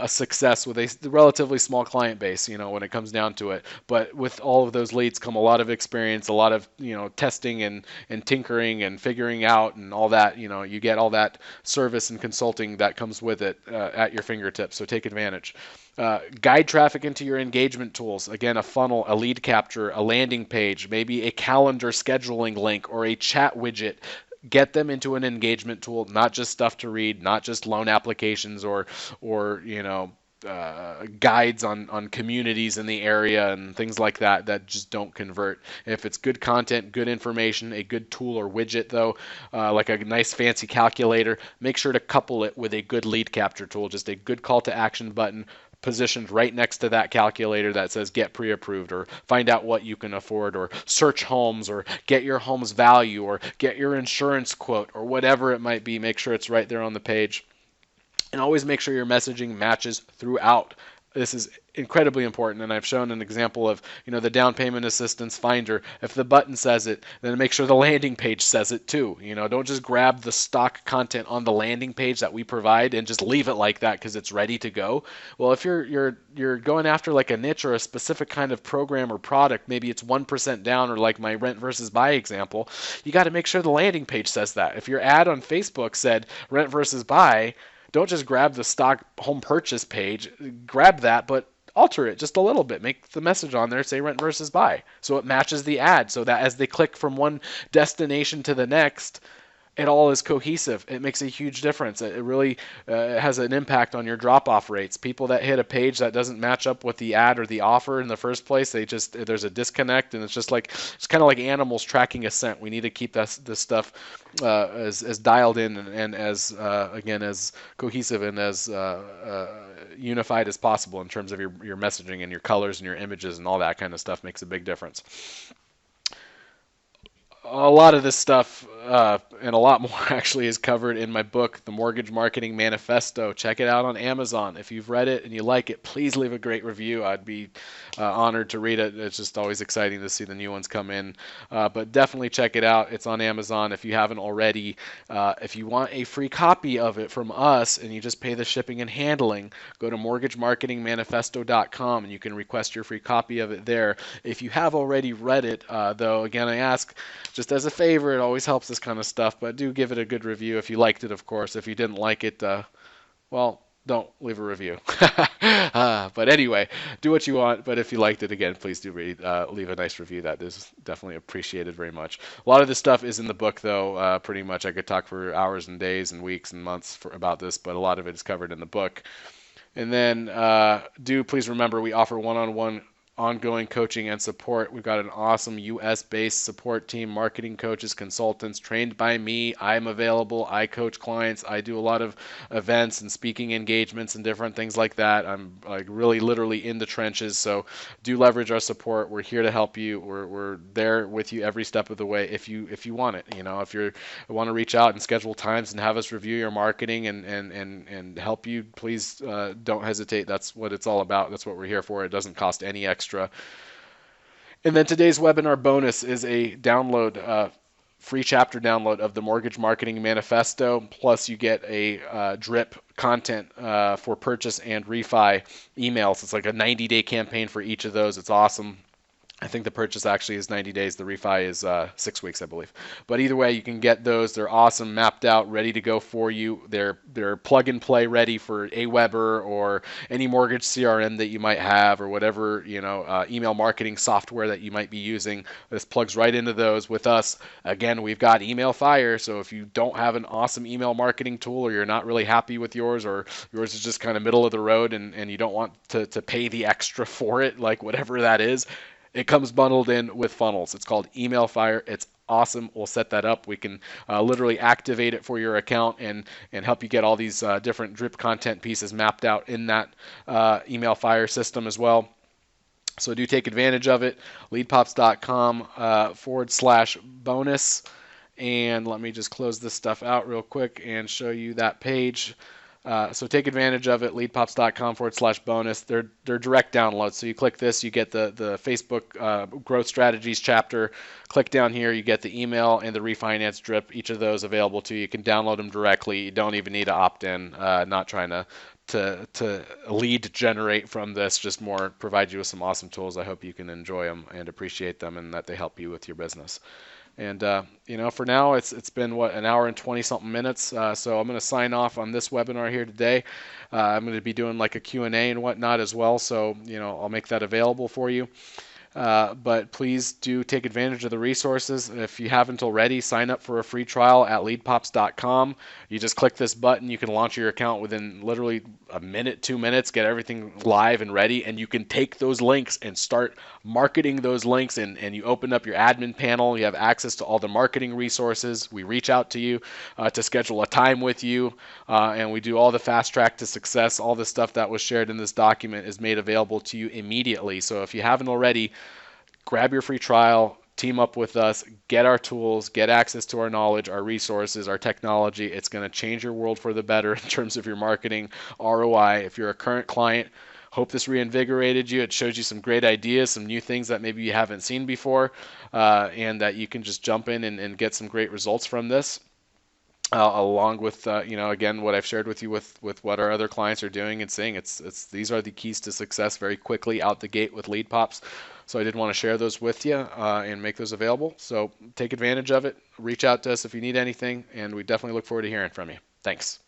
success with a relatively small client base, when it comes down to it. But with all of those leads come a lot of experience, a lot of, testing and tinkering and figuring out and all that. You get all that service and consulting that comes with it at your fingertips. So take advantage. Guide traffic into your engagement tools. Again, a funnel, a lead capture, a landing page, maybe a calendar scheduling link or a chat widget. Get them into an engagement tool, not just stuff to read, not just loan applications or guides on communities in the area and things like that just don't convert. If it's good content, good information, a good tool or widget though, like a nice fancy calculator, make sure to couple it with a good lead capture tool, just a good call to action button positioned right next to that calculator that says get pre-approved, or find out what you can afford, or search homes, or get your home's value, or get your insurance quote, or whatever it might be. Make sure it's right there on the page. And always make sure your messaging matches throughout. This is incredibly important, and I've shown an example of, the down payment assistance finder. If the button says it, then make sure the landing page says it too. Don't just grab the stock content on the landing page that we provide and just leave it like that because it's ready to go. Well, if you're going after like a niche or a specific kind of program or product, maybe it's 1% down, or like my rent versus buy example, you got to make sure the landing page says that. If your ad on Facebook said rent versus buy, don't just grab the stock home purchase page, grab that, but alter it just a little bit. Make the message on there say rent versus buy, so it matches the ad, so that as they click from one destination to the next, it all is cohesive. It makes a huge difference. It really has an impact on your drop-off rates. People that hit a page that doesn't match up with the ad or the offer in the first place, there's a disconnect, and it's kind of like animals tracking a scent. We need to keep this stuff as dialed in and as again as cohesive and as unified as possible in terms of your messaging and your colors and your images and all that kind of stuff makes a big difference. A lot of this stuff and a lot more actually is covered in my book, The Mortgage Marketing Manifesto. Check it out on Amazon. If you've read it and you like it, please leave a great review. I'd be honored to read it. It's just always exciting to see the new ones come in. But definitely check it out. It's on Amazon if you haven't already. If you want a free copy of it from us and you just pay the shipping and handling, go to mortgagemarketingmanifesto.com and you can request your free copy of it there. If you have already read it, though, again, I ask just as a favor, it always helps this kind of stuff, but do give it a good review if you liked it, of course. If you didn't like it, well, don't leave a review. But anyway, do what you want, but if you liked it, again, please do leave a nice review. That is definitely appreciated very much. A lot of this stuff is in the book, though. Pretty much I could talk for hours and days and weeks and months about this, but a lot of it is covered in the book. And then do please remember we offer one-on-one ongoing coaching and support. We've got an awesome US-based support team, marketing coaches, consultants trained by me. I'm available. I coach clients. I do a lot of events and speaking engagements and different things like that. I'm like really literally in the trenches, so do leverage our support. We're here to help you. We're there with you every step of the way if you want it. If you want to reach out and schedule times and have us review your marketing and help you, please don't hesitate. That's what it's all about. That's what we're here for. It doesn't cost any extra. And then today's webinar bonus is a download, free chapter download of the Mortgage Marketing Manifesto. Plus, you get a drip content for purchase and refi emails. It's like a 90-day campaign for each of those. It's awesome. I think the purchase actually is 90 days. The refi is 6 weeks, I believe. But either way, you can get those. They're awesome, mapped out, ready to go for you. They're plug and play ready for Aweber or any mortgage CRM that you might have or whatever email marketing software that you might be using. This plugs right into those with us. Again, we've got Email Fire, so if you don't have an awesome email marketing tool or you're not really happy with yours or yours is just kind of middle of the road and you don't want to pay the extra for it, like whatever that is, it comes bundled in with funnels. It's called Email Fire. It's awesome. We'll set that up. We can literally activate it for your account and help you get all these different drip content pieces mapped out in that Email Fire system as well. So do take advantage of it. leadpops.com /bonus. And let me just close this stuff out real quick and show you that page. So take advantage of it, leadpops.com /bonus. They're direct downloads. So you click this, you get the Facebook growth strategies chapter. Click down here, you get the email and the refinance drip, each of those available to you. You can download them directly. You don't even need to opt in. Not trying to lead generate from this, just more provide you with some awesome tools. I hope you can enjoy them and appreciate them and that they help you with your business. And for now, it's been an hour and 20 something minutes. So I'm going to sign off on this webinar here today. I'm going to be doing like a Q&A and whatnot as well. So I'll make that available for you. But please do take advantage of the resources. If you haven't already, sign up for a free trial at leadpops.com. You just click this button. You can launch your account within literally a minute, 2 minutes, get everything live and ready, and you can take those links and start marketing those links, and you open up your admin panel. You have access to all the marketing resources. We reach out to you to schedule a time with you, and we do all the fast track to success. All the stuff that was shared in this document is made available to you immediately. So if you haven't already, grab your free trial, team up with us, get our tools, get access to our knowledge, our resources, our technology. It's going to change your world for the better in terms of your marketing ROI. If you're a current client, hope this reinvigorated you. It shows you some great ideas, some new things that maybe you haven't seen before, and that you can just jump in and get some great results from this. Along with again, what I've shared with you with what our other clients are doing and saying, these are the keys to success very quickly out the gate with leadpops. So I did want to share those with you and make those available. So take advantage of it. Reach out to us if you need anything, and we definitely look forward to hearing from you. Thanks.